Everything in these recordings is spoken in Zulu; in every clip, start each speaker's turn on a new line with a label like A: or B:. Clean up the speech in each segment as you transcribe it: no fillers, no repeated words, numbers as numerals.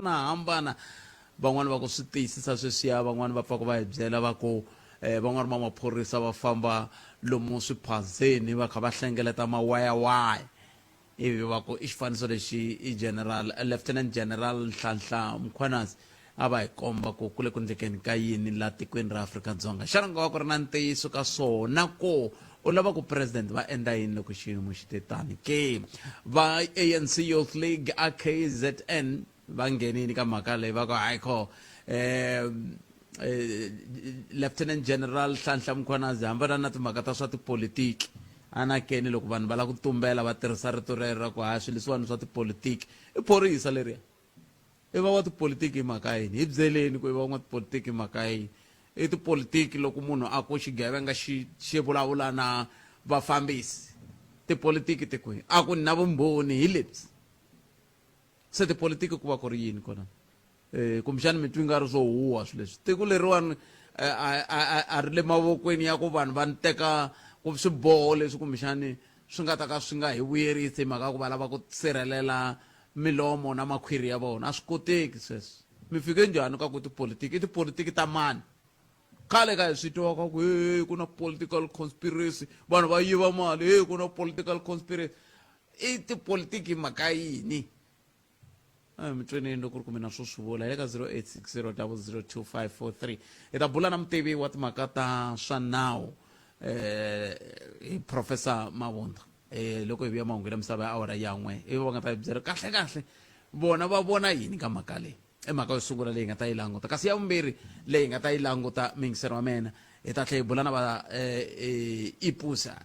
A: na hambana van'wani va ku swi tiyisisa sweswiya van'wani va pfa ku va hi byela va ku van'wani va maphorisa va famba lomu swiphazeni va kha va hlengeleta mawayawaya ivi va ku i xifaniso lexi i general lieutenant general Nhlanhla Mkhwanazi a va hi komba ku kule ku endlekeni ka yini laha tikweni ra Afrika-Dzonga xana nga va ku ri na ntiyiso ka swona ko u lava ku president va endla yini loko xiyimo xi te tani ke va ANC Youth League a KZN va nghenini ka mhaka leyi va ku hayi kho lieutenant general Nhlanhla Mkhwanazi hambana na timhaka ta swa tipolitiki anakeni loko vanhu va lava ku tumbela va tirhisa rito rero ra ku haya swilo leswiwani swa tipolitiki i phorisa leriya i va wa tipolitiki hi mhaka yini hi byeleni ku i va n'wa tipolitiki hi mhaka yini i tipolitiki loko munhu a ku xigevenga xi vulavula na vafambisi tipolitiki ti kwihi a ku na vumbhoni hi lebyi se tipolitiki ku va ku ri yini kona kumbexani mi twi nga ri swo huwa swilo leswi tiko leriwani a ri le mavokweni ya ku vanhu va teka swiboho leswi kumbexani swi nga ta ka swi nga hi vuyerisi hi mhaka ku va lava ku sirhelela milomo na makhwiri ya vona a swi koteki sweswo mi fike njhani ka ku tipolitiki i tipolitiki ta mani khale ka hi swi twa ka ku ku na political conspiracy vanhu va yiva mali ku na political conspiracy i tipolitiki hi mhaka yini mi twenini loko ri ku mina swo swi vula eka 0860002543 hi ta bula na mutivi wa timhaka ta swa nawu hi professor Mavundza loko hi vuya mahungu misava ya awara yan'we ivi va nga ta hi byela kahle kahle vona va vona yini ka mhaka leyi i mhaka yo sungula leyi nga ta yi languta kasi ya vumbirhi leyi nga ta yi languta mingisero wa mina hi ta tlhela hi bula na va ipusa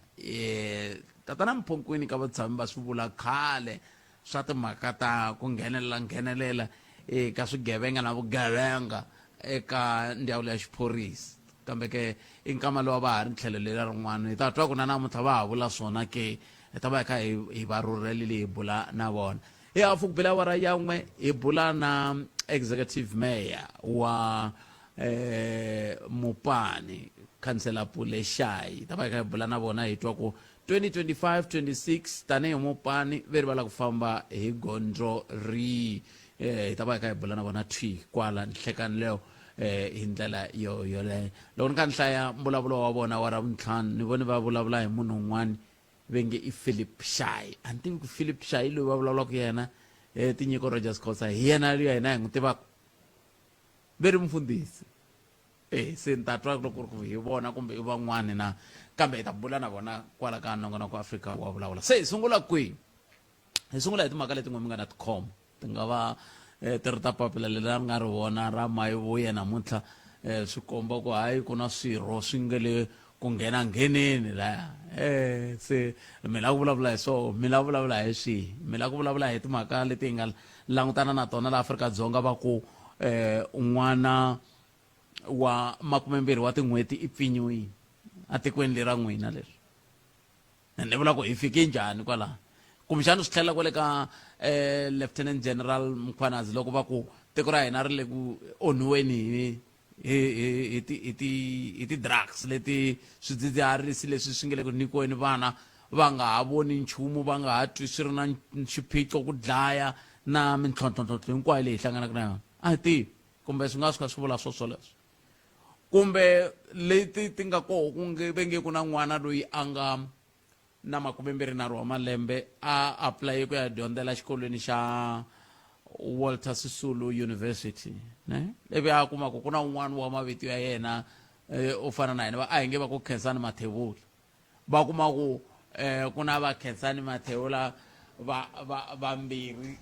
A: tatana mphokwini ka vatshami va swi vula khale swa timhaka ta ku nghenelela ka swigevenga na vugevenga eka ndhawu ya xiphorisa kambe ke i nkama lowa va ha ri tlhelo leri rin'wana hi ta twa ku na namuntlha va ha vula swona ke hi ta va hi kha hi va rhurhelile hi bula na vona hi hafu ku bela awara yan'we hi bula na executive mayor wa Mopani Councillor Pule Shai hi ta va hi kha hi bula na vona hi twa ku 2025-26 tanihi Mopani ve ri va la ku famba hi gondzo ri hi ta va hi kha hi bula na vona thwi kwala nhlekani leyo hi ndlela yoleyo loko ni kha ni hlaya mbulavulo wa vona wa ravuntlhanu ni vone va vulavula hi munhu un'wana ve nge i Philip Shai a ni tivi ku Philip Shai loyi va vulavulaka yena tinyiko Rogers Khosa hi yena liya hina hi n'wi tivaka ve ri mfundhisi se ni ta twa loko ri hi vona kumbe i van'wani na kambe hi ta bula na vona kwala ka nongonoko wa Afrika wa vulavula se hi sungula kwihi hi sungula hi timhaka leti mi nga na tikhoma ti nga va ti ri ta papila leri a ri nga ri vona ra Mayivuya namuntlha swi komba ku hayi ku na swirho swi nge le ku nghenaneni laya se mi lava ku vulavula hi swona mi lava ku vulavula hi swihi mi lava ku vulavula hi timhaka leti hi nga langutana na tona laha Afrika-Dzonga va ku un'wana wa 20 wa tin'hweti i pfinyiwile a tikweni lera n'wina leswi ni vula ku hi fike njhani kwalaha kumbexani swi tlhelela kwale ka lieutenant general Mkhwanazi loko va ku tiko ra hina ri le ku onhiweni hi ti-drugs leti swidzidziharisi leswi swi nge le ku nyikiweni vana va nga ha voni nchumu va nga ha twi swi ri na xiphiqo ku dlaya na mintlhontlhontlhontlho hinkwayo leyi hi hlanganaka na yona a hi tivi kumbe swi nga swi kha swi vula swoswoleswo kumbe leti ti nga koho ku ve nge ku na n'wana loyi a nga na 23 wa malembe a apply ku ya dyondzela xikolweni xa Walter Sisulu University ne levi a kuma ku na un'wana wa mavito ya yena u fana na yena a hi nge va ku Khensani Mathebula va kuma ku ku na va Khensani Mathebula vambirhi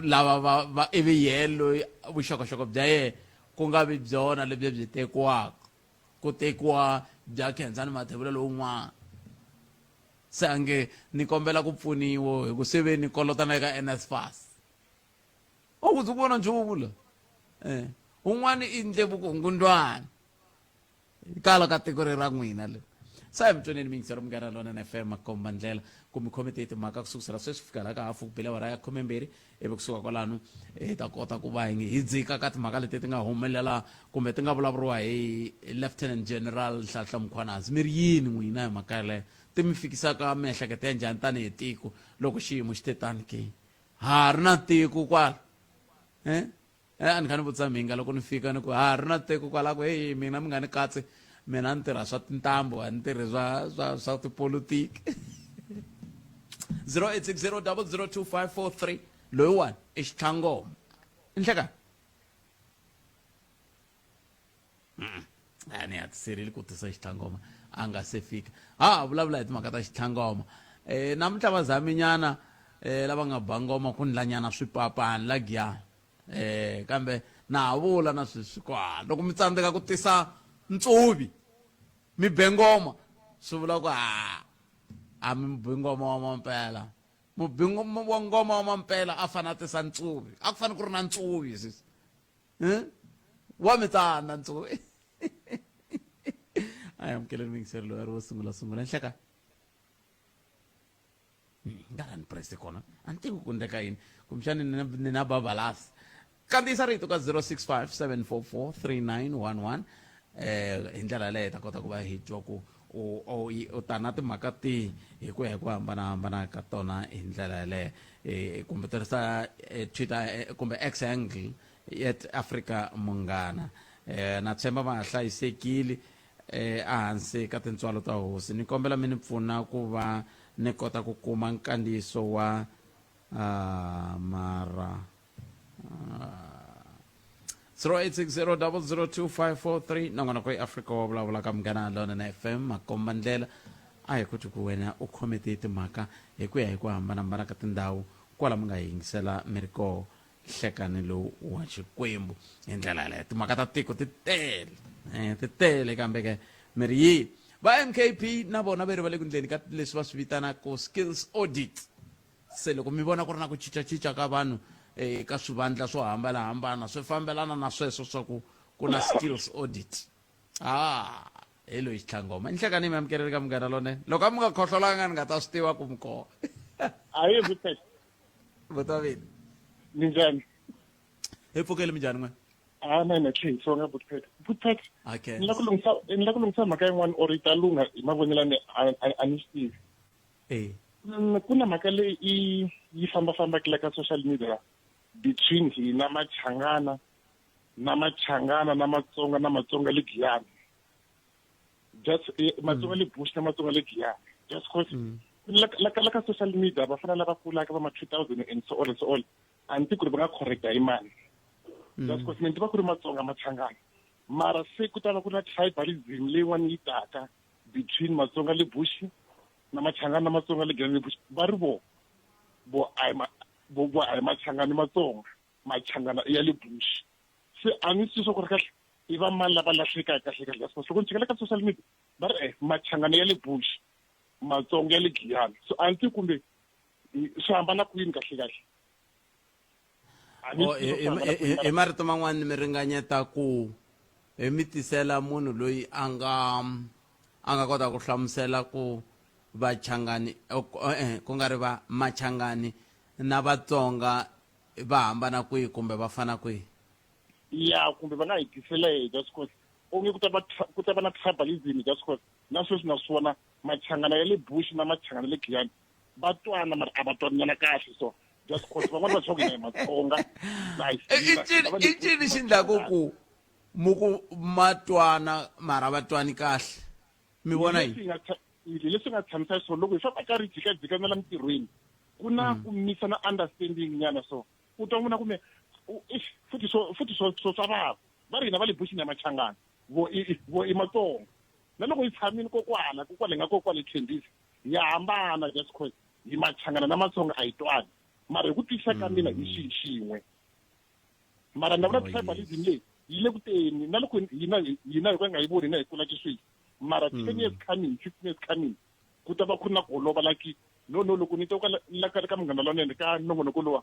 A: lava va ivi yelo vuxokoxoko bya yena ku nga vi byona lebyi byi tekiwaka ku tekiwa bya Khensani Mathebula lowun'wana se ange ni kombela ku pfuniwa hi ku se ve ni kolotana eka NSFAS o ku vona nchumu la un'wana i ndlevu ku ngundwana kala ka tiko ra n'wina le sa hi mitsoneni mingisero munghana lona FM makomba ndlela kumbe committee timhaka kusukusela sweswi fika la ka hafu bela wara ya 12 ivi kusuka kwalano hi ta kota ku va hi dzika ka timhaka leti ti nga humelela kumbe ti nga vulavuriwa hi lieutenant general Nhlanhla Mkhwanazi mi ri yini n'wina hi mhaka leyo ti mi fikisaka miehleketo ya njhani tanihi tiko loko xiyimo xi te tani ke ha ri na tiko kwala a ni kha ni vutisa minga loko ni fika ni ku ri na teko kwala ku heyi mina mi nga ni katsi mina ni tirha swa tintambu a ni tirhi swa tipolotiki 0860002543 loyiwani i xitlhangoma i nhleka a ni hatisirili ku tisa xitlhangoma a nga se fika vulavula hi timhaka ta xitlhangoma namuntlha va zaminyana lava nga bangoma ku nilanyana swipapani la giyani kambe na ha vula na sweswi kwa loko mi tsandzeka ku tisa ntsuvi mi bengoma swi vula ku a mi bengoma wa mampela mubingoma wa ngoma wa mampela a fana tisa ntsuvi a ku fane ku ri na ntsuvi sisi wa mi tsana ntsuvi ayamkeleni mingiseri loyi a ri wo sungula nhleka ngara ni preste kona a ni tivi ku ndleka yini kumbexani ni na babalasi kandziyisa rito ka 0657443911 hi ndlela yaleyo ta kota ku va hi twa ku u ta na timhaka tihi hi ku ya hi ku hambanahambana ka tona hi ndlela yaleyo kumbe tirhisa twitter kumbe x angle at africa munghana na tshemba va nga hlayisekile ehansi ka tintswalo ta hosi ni kombela mi ni pfuna ku va ni kota ku kuma nkandziyiso wa mara 0860002543 nangona ku Africa wa vulavula ka Munghana Lonene FM makomba ndlela a hi kuti ku wena u khomete timhaka hi ku ya hi ku hambanahambana ka tindhawu kwala mi nga yingisela miriko hlekani lowu wa Xikwembu hi ndlela yaleyo timhaka ta tiko ti tele kambe ke miri yi va MKP na vona va ri va le ku ndleni ka leswi va swi vitanaka skills audit se loko mi vona ku ri na ku cincacinca ka vanhu ka swivandla swo hambanahambana swi fambelana na sweswo swa ku na skills audit hi loyi xitlhangoma ni hlekani mi amukeleli ka Munghana Lonene loko a mi nga khohlolanga ni nga ta swi tiva ku mi koho
B: aye vutet
A: vutavini
B: ni njhani
A: hi pfukeli mi njhani n'we
B: na Xitsonga vutet
A: okay
B: ni la ku lunghisa mhaka yin'wana or yi ta lungha hi mavonelani a ni swi tivi ku na mhaka leyi yi fambafambakile ka social media between hina Machangana na Matsonga na Matsonga le Giyani just Matsonga le Bush na Matsonga le Giyani just cause la ka social media va fana lava kulaka va ma 2000 and so on anti ku ri va nga correcta hi mani just cause ni tiva ku ri Matsonga Machangana mara se ku tava ku na tribalism leyin'wana yi taka between Matsonga le Bush na Machangana na Matsonga le Giyani le Bush va ri bo ai Machangana Matsonga Machangana ya le Bush se a ni swi swa ku ri kahle i va mali lava lahlekaka kahle loko ni chekela ka social media va ri Machangana ya le Bush Matsonga ya le Giyani so anti kumbe swi hambana kwini kahle
A: hi marito man'wana mi ringanyeta ku mi tisela munhu loyi a nga kota ku hlamusela ku vachangani ku nga ri va Machangani na Vatsonga va hambana kwihi kumbe va fana kwihi
B: ya kumbe va nga hi tisela just cause onge ku ta va na tribalism just cause na sweswi na swona Machangana ya le Bush na Machangana le Giyani va twana mara a va twanyana kahle so just cause van'wana va tshoka na Matsonga
A: i ncini xi ndlaku ku muku matwana mara vatwani kahle mi vona yini
B: leswi nga tshamisa so loko hi famba karhi jikajika na la mintirhweni ku na ku misa na understanding nyana so u twa n'wina kumbe futhi swo swa va ri hina va le Bush na Machangana vo i Matsonga na loko hi tshamini kokwala nga kokwale Tembisa ya hambana just cause hi Machangana na Matsonga a hi twani mara hi ku tisa ka mina hi xin'we mara na vona tribalism leyi yi le ku teni na loko hina hi nga yi voni na hi kula xiswilo mara 10 years coming 15 years coming ku ta va ku na ku olova like no loko ni to ka Munghana Lonene ka nongonoko lowa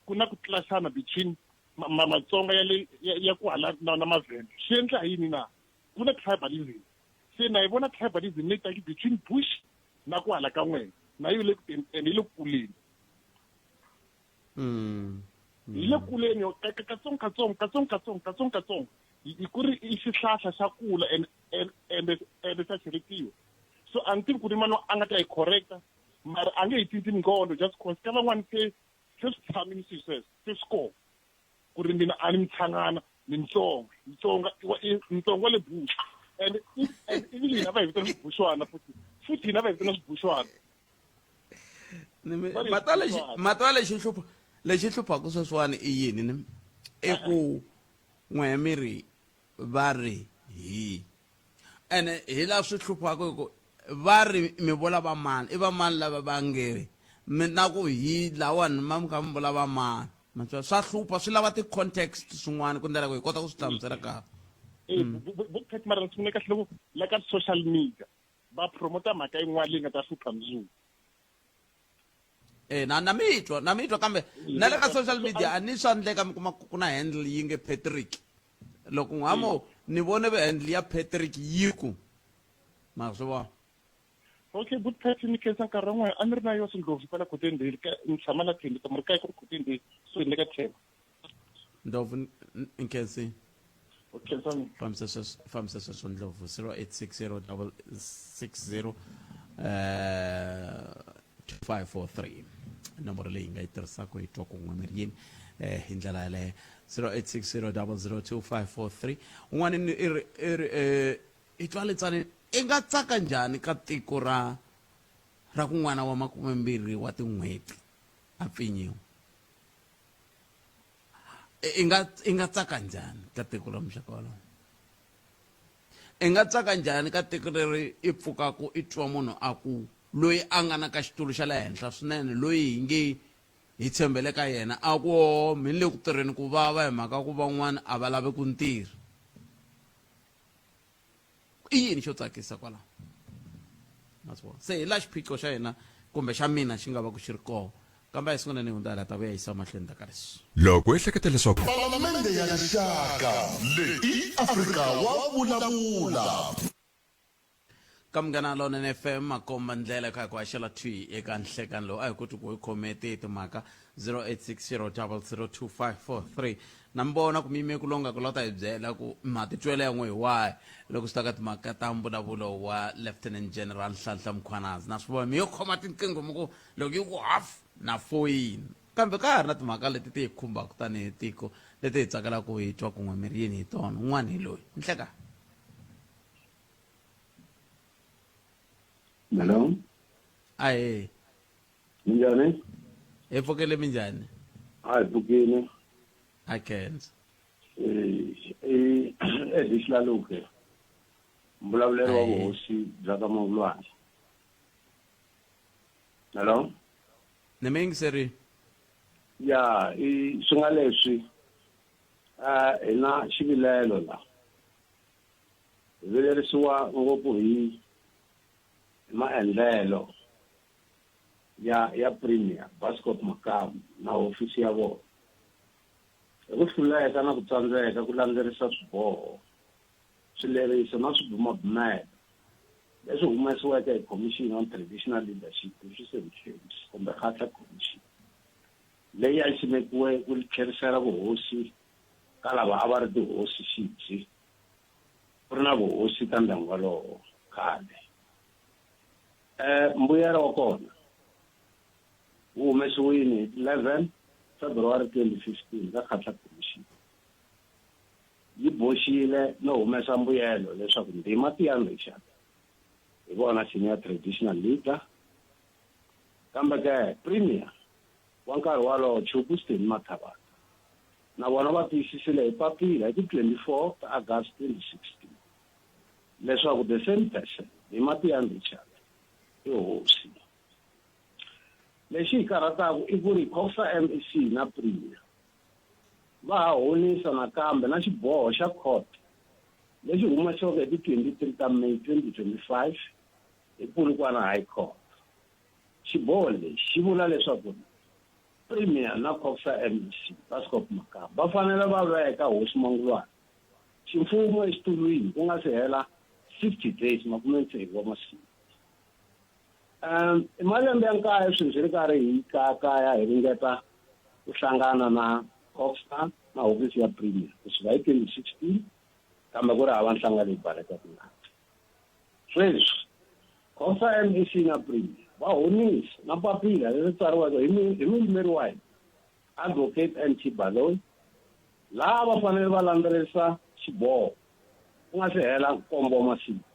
B: ku na ku tlasana between Matsonga ya ku hala na Mavenda swi endla yini na ku na tribalism se na hi vona tribalism leyi taki between Bush na ku hala ka n'wena na yi le hi le kuleni hi le kuleni katsonga hi ku ri i xihlahla xa kula and xa cherikiwa so until ku ri mano a nga ta hi correcta mara a nge hi cinci nqondo just cause ka van'wani se swi tshamini sweswo se swi kona ku ri mina a ni mtshangana ni ntsonga le bush and ivi hina va hi vitana swibuxwana futhi hina va hi vitana swibuxwana
A: matwa lexi hluphaku sweswiwani i yini ni i ku n'we miri va ri hi ene hi la swi hluphaku hi ku va ri mi vula va mani i va mani lava va ngeri na ku hi lawani ma mi kha mi vula va mani matswa swa hlupha swi lava ti-context swin'wana ku ndlela ku hi kota ku swi hlamusela kahle
B: bukati mara ni kahle loko la ka social media va promota mhaka yin'wana leyi nga ta hlupha muzulu
A: na mitwa kambe na le ka social media a ni swa endleka mi kuma ku na handle yi nge Patrick loko n'wamo ni vone ve handle ya Patrick yi ku ma swi vona
B: okay but Patrick ni khensa nkarhi wun'wana a ni ri na yo Ndlovu pala kuteni leyi ni tshama la thengi ta murikaya ku ri kuteni leyi so ni le ka thema
A: Ndlovu nkhensi famisa sweswo Ndlovu 0860 2543 nomboro leyi nga yi tirhisaka hi twa ku n'we mirini hi ndlela yaleyo 0860 un'wana i twa letsani i nga tsaka njhani ka tiko ra ku n'wana wa 20 wa tin'hweti a pfinyiwa i nga tsaka njhani ka tiko ra muxaka walowo i nga tsaka njhani ka tiko leri i pfukaku i twa munhu a ku loyi a nga na ka xitulu xa le henhla swinene loyi hi nge hi tshembele ka yena a ku mi le ku tirheni ku vava hi mhaka ku van'wana a va lavi ku ntirha i yini xo tsakisa kwalaho se hi la xiphiqo xa hina kumbe xa mina xi nga va ku xi ri koho kambe hi sungula ni hundza la ta vuya yisa mahlweni ta ka leswi
C: loko ehleketa leswaku
D: palamende ya rixaka leyi Afrika wa vulavula
A: ka Munghana Lonene FM makomba ndlela kha ku haxela twi eka nhlekani lowu a hi koti ku hi khomete hi timhaka 0860002543 na mbona ku miyime ku longa ku lota hi byela ku matitwele yan'we hi wahi loko swi ta ka timhaka ta mbulavulo wa Lieutenant General Nhlanhla Mkhwanazi na swi vona mi yo khoma tinqingho mi ku loko yi ku hafu na foyini kambe ka ha ri na timhaka leti ti hi khumbaka tanihi tiko leti hi tsakelaka hi twa ku n'we mirini hi tona un'wana hi loyi nhleka
E: Hello.
A: Aye.
E: Minjani?
A: Hi pfukile minjhani?
E: Hayi pfukile.
A: I can't.
E: Edihlaluke. Mbulavuleri wa vuhosi bya ka Mavulwana. Hello?
A: Ni mi yingiseri?
E: Ya, swi nga leswi. Hi na xivilelo la. Hi vilerisiwa ngopfu hi maendlelo ya Premier Bascop Makamu na ofisi ya vona hi ku hluleka na ku tsandzeka ku landzelerisa swiboho swileriso na swibumabumelo leswi humesiweke hi Commission on Traditional Leadership Reforms kumbe Khatla Commission leyi a simekiwe ku tlherisela vuhosi ka lava a va ri tihosi xibye ku ri na vuhosi ka ndyangu walowo khale mbuyelo wa kona wu humesiwile hi 11 February 2015 ka Khatla Commission yi boxile no humesa mbuyelo leswaku ndhima Tiyani Rixaka hi vona senior traditional leader kambe ke Premier wa nkarhi walowo Tshuku Steny Mathabane na vona va tiyisisile hi papila hi ti 24 ta August 2016 leswaku the same person ndhima Tiyani Rixaka hosi lexi hi karhataku i ku ri COSA MEC na Premier va ha honisa nakambe na xiboho xa court lexi humesiweke hi ti 23 ta May 2025 hi Polokwane High Court xiboho lexi xi vula leswaku Premier na COSA MEC Bascop Makamu va fanele va veka hosi Mangulwana ximfumo exitulwini ku nga si hela 60 days 60 wa masiku i malembe ya nkaye sweswi ri karhi hi kaya hi ringeta ku hlangana na COSA na hofisi ya Premier kusuka hi 2016 kambe ku ri hava nhlangano leyi balekaka na sweswi COSA MEC na Premier va honisa na papila leri tsariweke hi muyimeri wa hina Advocate N.T. Baloyi laha va fanele va landzelerisa xiboho ku nga si hela nkombo wa masiku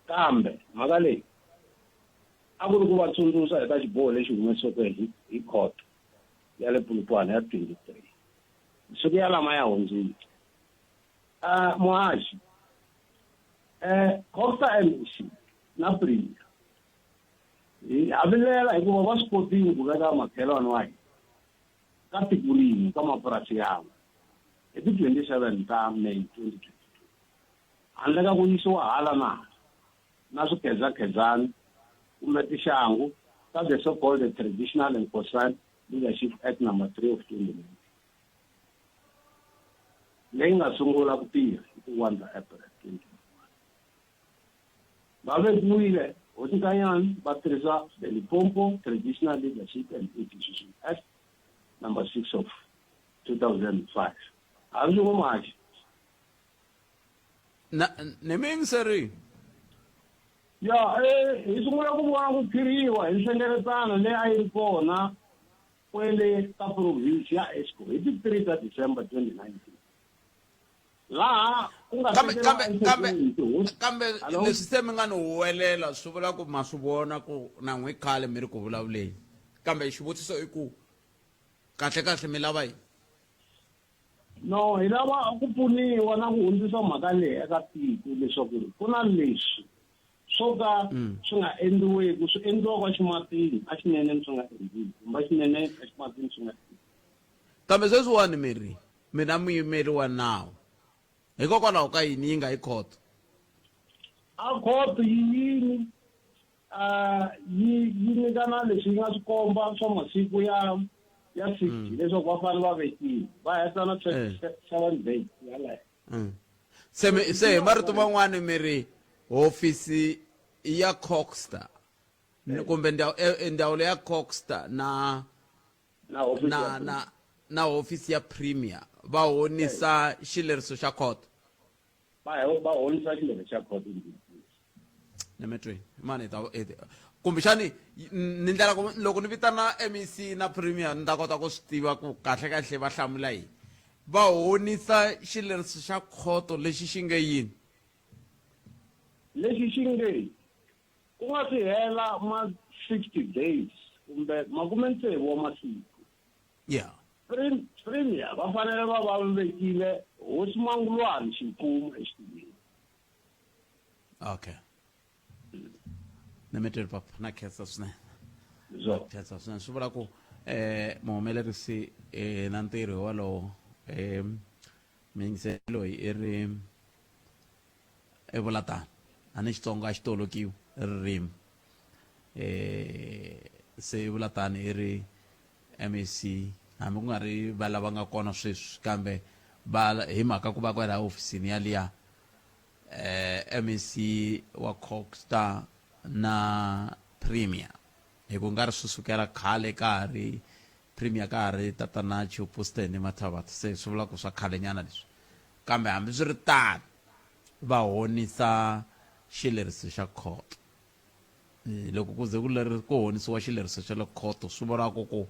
E: kambe mhaka leyi a ku ri ku va tsundzuxa eka xiboho lexi humesiweke hi court ya le Polokwane ya 23 masiku ya lama ya hundzile muhaxi Costa MEC na Premier ha vilela hikuva va swi kotile ku veka makhelwani wa hina ka tiko rin'we ka mapurasi yan'we hi ti 27 ta May 2022 handle ka ku yisiwa hala na swikhedzakhedzani kumbe tixangu ta the so-called Traditional and Concerned Leadership Act number 3 of 2019 leyi nga sungula ku tirha hi ti 1 April 2021 va vekiwile hosikanyana va tirhisa the Limpopo Traditional Leadership and Institution Act number 6 of 2005 a ri ngo maji
A: ne meng seri
E: ya hi sungula ku vona ku phiriwa hi nhlengeletano leyi a yi ri kona kwele ka province ya Esco hi ti 3 ta December 2019 laha ku nga
A: kambe leswi se mi nga ni huwelela swi vula ku ma swi vona ku na n'wi khale mi ri ku vulavuleni kambe xivutiso i ku kahle mi lava yini
E: no hi lava ku pfuniwa na ku hundzisa mhaka leyi eka tiko leswaku ku na leswi swo ka swi nga endliweki swi endliwa kwa ximatini a xinene swi nga endliwi kumbe xinene a ximatini swi nga endliwi
A: kambe sweswiwani mina muyimeri wa nawu hikokwalaho ka yini yi nga yi khoto
E: a khoto yini yi nyikana leswi yi nga swi komba swa masiku ya 60 leswaku va fanele va vekile va heta na 7 days yaleyo
A: se hi marito man'wani mi ri hofisi ya Coxstar kumbe ndhawu ya Coxstar na hofisi ya Premier va honisa xileriso xa khoto
E: va honisa xileriso xa khoto
A: nemetweni mani kumbexani ni ndlela loko ni vitana MEC na Premier ni ta kota ku swi tiva ku kahle va hlamula yini va honisa xileriso xa khoto lexi xi nge yini
E: lexi xi nge ku nga si hela ma 60 days kumbe makume ntsevu wa masiku Premier va fanele va vekile hosi Mangulwani ximfumo exitulweni
A: okay nemetweni papa na khensa swinene khensa swinene swi vula ku muhumelerisi na ntirho walowo mingiselo loyi i ri evulatani a ni Xitsonga a xi tolokiwi ririmi se vulatani i ri MEC hambi ku nga ri va lava nga kona sweswi kambe hi mhaka ku va kwala hofisini yaliya MEC wa Coxstar na Premier hi ku nga ri swi sukela khale ka ha ri Premier ka ha ri tatana Chioposteni Mathabatha se swi vula ku swa khale nyana leswi kambe hambi swi ri tano va honisa xileriso xa khoto loko ku ze ku honisiwa xileriso xa le khoto swi vona ku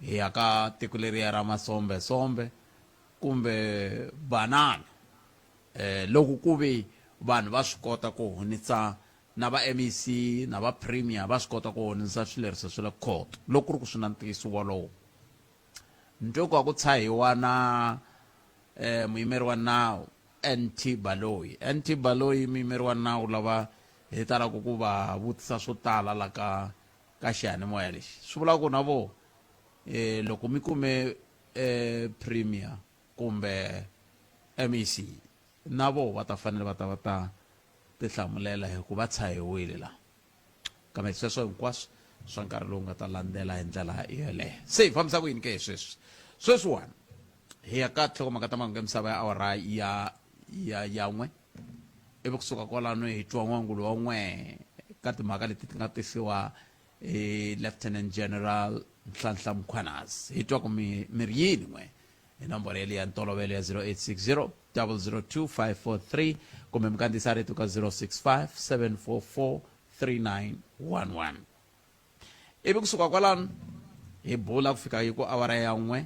A: hi ya ka tiko leriya ra masombe kumbe banana loko ku ve vanhu va swi kota ku honisa na va MEC na va Premier va swi kota ku honisa swileriso swa le khoto loko ku ri ku swi na ntiyiso wolowo ntoko wa ku tshahiwa na muyimeri wa nawu NT Baloyi muyimeri wa nawu lava hi talaka ku va vutisa swo tala la ka xiyanimoya lexi swi vula ku na vo loko mi kume Premier kumbe MEC na vo va ta fanele va ta tihlamulela hi ku va tshahiwile la kambe sweswo hinkwaswo swa nkarhi lowu nga ta landzela hi ndlela yeleyo se hi fambisa ku yini ke hi sweswiwani hi ya ka nhlokomhaka ta mahungu ya misava ya awara ya n'we ivi kusuka kwalano hi twa n'wangulu wa n'we ka timhaka leti ti nga tisiwa Lieutenant General Nhlanhla Mkhwanazi hi twa ku mi ri yini n'we hi nomboro yale ya ntolovelo ya 0860 002 543 kumbe mi kandziyisa rito ka 065 744 3911 ivi kusuka kwalano hi bula ku fika hi ku awara ya n'we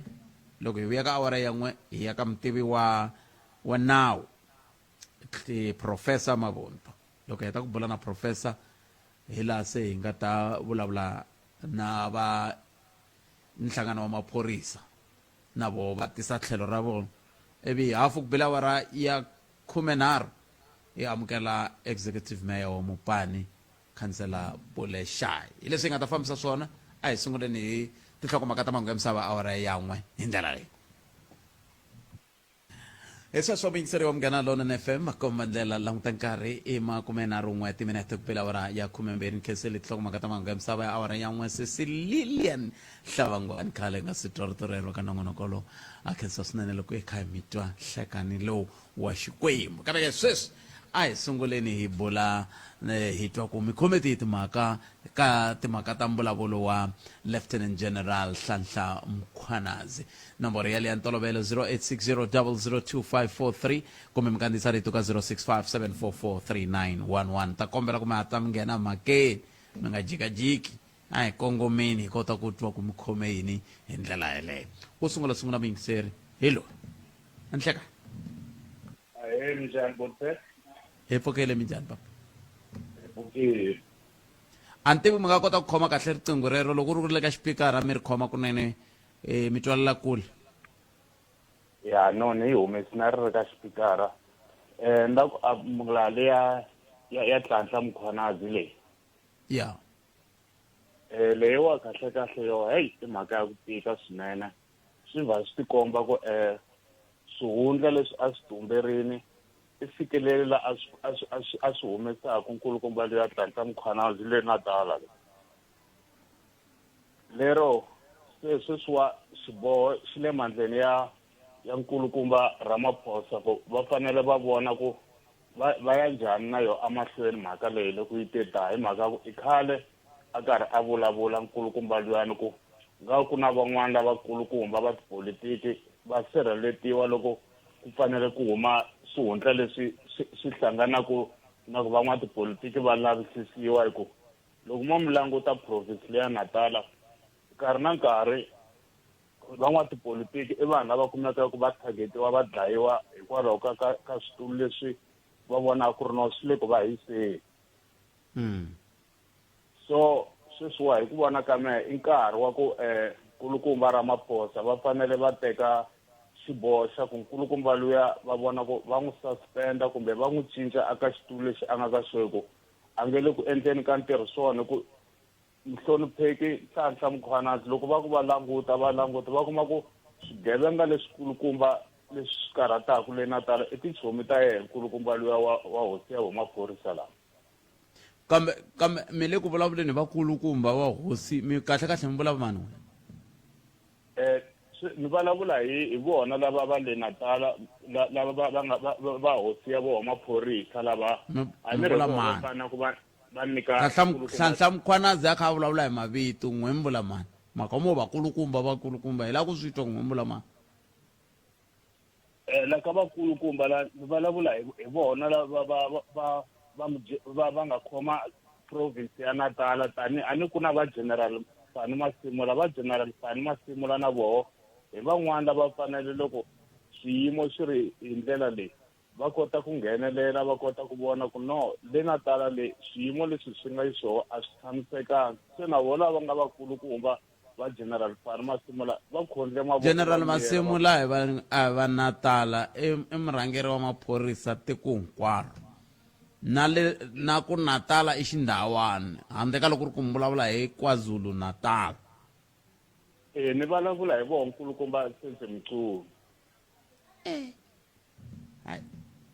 A: loko hi vuya ka awara yan'we hi ya ka mutivi wa nawu Professor Mavunto. Loko hi ta ku bula na professor hi laha se hi nga ta vulavula na va nhlangano wa maphorisa na vo va tisa tlhelo ra vona ivi hafu ku bela awara ya 13 hi amukela executive mayor wa Mopani Councillor Puleshai. Hi leswi hi nga ta fambisa swona a hi sunguleni hi tinhlokomhaka ta mahungu ya misava awara yan'we hi ndlela leyi. Esa swa muyingiseri wa Munghana Lonene FM makomba ndlela languta nkarhi i 31 timinete ku bela awara ya 12 khenseli tinhlokomhaka ta mahungu ya misava ya awara yan'we sesi Lilian Hlavango khale nga si toritorelwa ka nongonoko lowu a khensa swinene loko hi kha hi mitwa nhlekani lowu wa Xikwembu. Kambe sweswi a hi sunguleni hi bula hi twa ku mi khome timhaka ta mbulavulo wa Lieutenant General Nhlanhla Mkhwanazi. Nomboro ya liya ntolovelo 0860002543 kumbe mi kandziyisa rito ka 0657443911. Ta kombela ku mi hatla mi nghena mhakeni mi nga jikajiki a hi kongomeni hi kota ku twa ku mi khome yini hi ndlela yeleyo. Ku sungula muyingiseri hi loyi Nhleka.
E: Njhani Bonte?
A: Hi pfukele minjhani papa?
E: Okay.
A: A ni tivi mi nga kota ku khoma kahle riqingho rero loko ri le ka xipikara mi ri khoma kunene mi twalela kule.
C: Ya no ni humesi na ri ka xipikara nda ku mungla leya ya Nhlanhla Mkhwanazi leyi
A: ya
C: leyiwa kahle yo hey timhaka ya ku tika swinene swi va swi tikomba ku swihundla leswi a swi tumberini i fikelela a swi humesaka nkulukumba leya Nhlanhla Mkhwanazi le Natala lero sweswiwa swiboho swi le mandleni ya nkulukumba Ramaphosa ku va fanele va vona ku va ya njhani na yo amahlweni mhaka leyi loko yi teta hi mhaka ku i khale a karhi a vulavula nkulukumba luyani ku nga ku na van'wana lavakulukumba va tipolitiki va sirheletiwa loko ku fanele ku huma swihundla leswi swi hlanganaku na ku van'wana tipolitiki va lavisisiwa hi ku loko mo mi languta province leya Natala nkarhi na nkarhi van'wana tipolitiki i vanhu lava kumeka ku va targetiwa va dlayiwa hikwalaho ka switulu leswi va vona ku ri no swi le ku va hiseni. So sweswiwa hi ku vona ka mehe i nkarhi wa ku nkulukumba Ramaphosa va fanele va teka xiboho xa ku nkulukumba luya va vona ku va n'wi suspenda kumbe va n'wi cinca aka xitulu lexi a nga ka xweku a nge le ku endleni ka ntirho swona ku mhlonipheki Nhlanhla Mkhwanazi loko va ku va languta va kuma ku swigevenga leswikulukumba leswi swi karhataku le Natala i tichomi ta yena nkulukumba luya wa hosi ya maphorisa lawa.
A: kambe mi le ku vulavuleni vakulukumba wa hosi mi kahle mi vulavula mani
C: ni vulavula hi vona lava va le Natala lava va hosi ya vo maphorisa lava a ni ri vona ku va nyika
A: Nhlanhla Mkhwanazi a kha a vulavula hi mavito n'we mi vula mani mhaka mo vakulukumba hi la ku swi twa n'we mi vula mani
C: la ka vakulukumba la ni vulavula hi vona va nga khoma province ya Natala a ni ku na va General Sani Masimula na voho hi van'wana lava fanele loko swiyimo swi ri hi ndlela leyi va kota ku nghenelela va kota ku vona ku no le Natala le swiyimo leswi swi nga yiswo a swi tshamisekanga se na vona va nga vakulukumba va General Sani Masimula va khondle mavoko
A: General Masimula hi va Natala i murhangeri wa maphorisa tiko hinkwaro na ku Natala i xindhawana handle ka loko ri ku vulavula hi KwaZulu Natal.
C: Ni vulavula hi vona nkulukumba Sese Mchunu.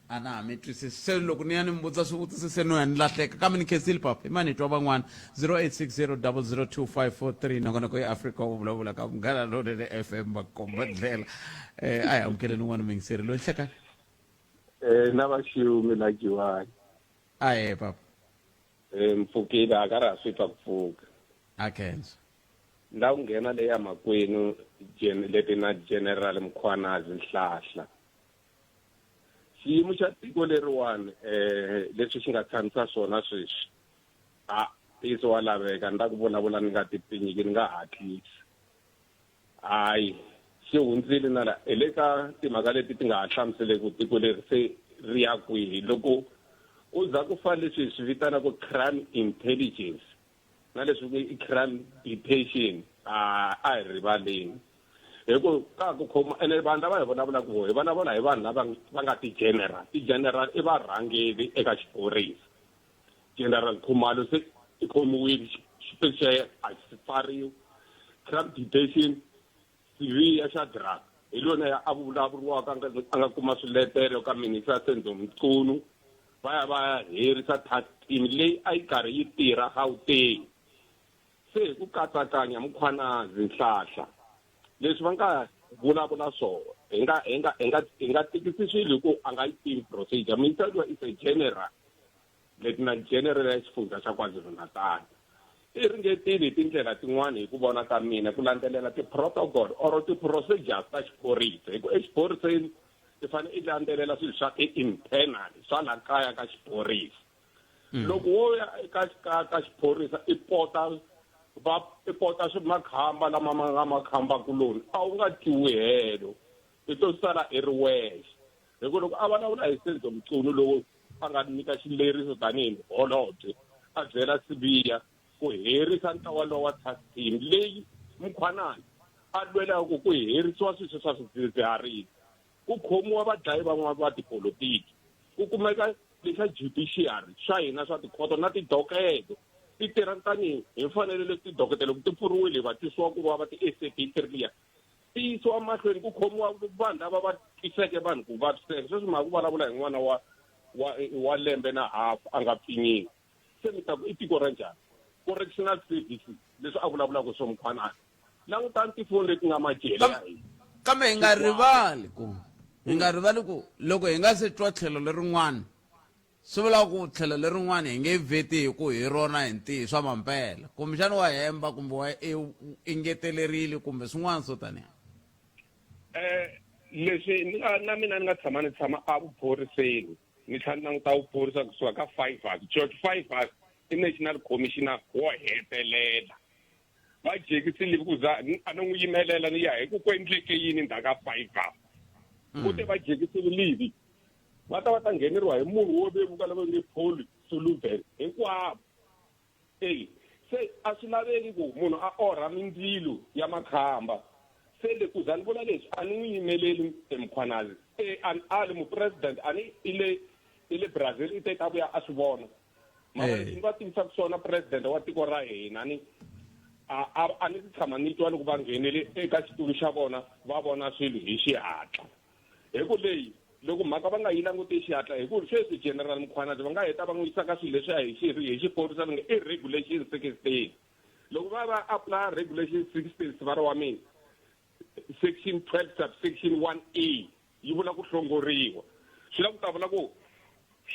A: A na mi twisisi se loko ni ya ni mbutsa swivutiso se no ya ni lahleka kambe ni khensile papa i mani twa van'wana 0860002543 nongonoko ya Africa wo vulavula ka Munghana Lonene FM makomba ndlela a hi amukeleni n'wana mingiseri loyi Nhlekani
F: na vaxumi la Giwani
A: a he papa
F: Mfukile a ka ra swi twa ku pfuka
A: a khensa
F: nda ku nghena leya makwenu leti na General Mkhwanazi Nhlanhla xiyimo xa tiko leriwani leswi xi nga tshamisa swona sweswi tiso wa laveka nda ku vulavula ni nga tipfinyiki ni nga hatlisi hayi xi hundzile na la le ka timhaka leti ti nga ha hlamusele ku tiko leri se ri ya kwihi loko u za ku fa leswi swi vitanaka crime intelligence na leswi i crime detection a hi rivaleni hi ku ka ku khoma ene vanhu lava hi vulavulaka vo hi vulavula hi vanhu lava va nga ti-general i varhangeri eka xiphorisa general Khumalo se i khomiwile xipesi xa yena a xi pfariwi crime detection siviya xa drug hi lona a vulavuriwaka a nga kuma swiletelo ka minister Senzo Mchunu va ya herisa task team leyi a yi karhi yi tirha Gauteng se hi ku katsakanya Mkhwanazi Nhlahla leswi va nga vulavula swona hi nga tikisi swilo hi ku a nga yi tivi procedure minister is a general lieutenant general ya xifundza xa KwaZulu-Natal i ringetile hi tindlela tin'wana hi ku vona ka mina ku landzelela ti-protocol or ti-procedures ta xiphorisa hi ku exiphoriseni i fanele i landzelela swilo swa internal swa la kaya ka xiphorisa loko wo ya ka xiphorisa i pota makhamba lama ma nga makhamba kuloni a wu nga tiwi helo i to sala i ri wexe hi ku loko a vulavula hi Senzo Mchunu lowu a nga nyika xileriso tanihi holobye a byela Sibiya ku herisa ntlawa lowa wa task team leyi Mkhwanazi a lwelaka ku herisiwa swilo swa swidzidziharisi ku khomiwa vadlayi van'wana va tipolitiki ku kumeka leswa judiciary swa hina swa tikhoto na tidoketo ti tirha tanihi hi mfanelo leti tidokotela ku ti pfuriwile va tisiwa ku va ti-SAP tirhliya ti yisiwa mahlweni ku khomiwa vanhu lava va tiseke vanhu ku vaviseka sweswi ma ku vulavula hi n'wana wa lembe na hafu a nga pfinyiwi se mi ta ku i tiko ra njhani correctional services leswi a vulavulaka swo Mkhwanazi langutani tifoni leti nga majele ya hina
A: kambe hi nga rivali ku loko hi nga se twa tlhelo lerin'wana swi vula ku tlhelo lerin'wana hi nge veti hi ku hi rona hi ntihi swa mampela kumbexani wa hemba kumbe wa engetelerile kumbe swin'wana swo taniya
F: leswi na mina ni nga tshama ni tshama a vuphoriseni ni tlhela ni languta vuphorisa kusuka ka 5 hours George 5 hours i national commissioner wo hetelela va jekisile ku za a no n'wi yimelela ni ya hi ku endleke yini ndaka 5 hours ku te va jekisile livi va ta ngheneriwa hi munhu wo vevuka lava nge Paul Soluven hinkwavo se a swi laveki ku munhu a orha mindzilo ya makhamba se le ku za ni vula leswi a ni n'wi yimeleli Mkhwanazi ali mupresident ani ile Brazil i teka vuya a swi vona ni va tivisa ku swona president wa tiko ra hina ni a ni tshama ni twa loko va nghenele eka xitulu xa vona va vona swilo hi xihatla hi ku leyi loko mhaka va nga yi languti xihatla hi ku sweswi general Mkhwanazi va nga heta va n'wi yisa ka swilo leswi hi xiphorisa va nge i regulation 16 loko va apply regulation 16 vara wa mina section 12 subsection 1A yi vula ku hlongoriwa swi la ku ta vula ku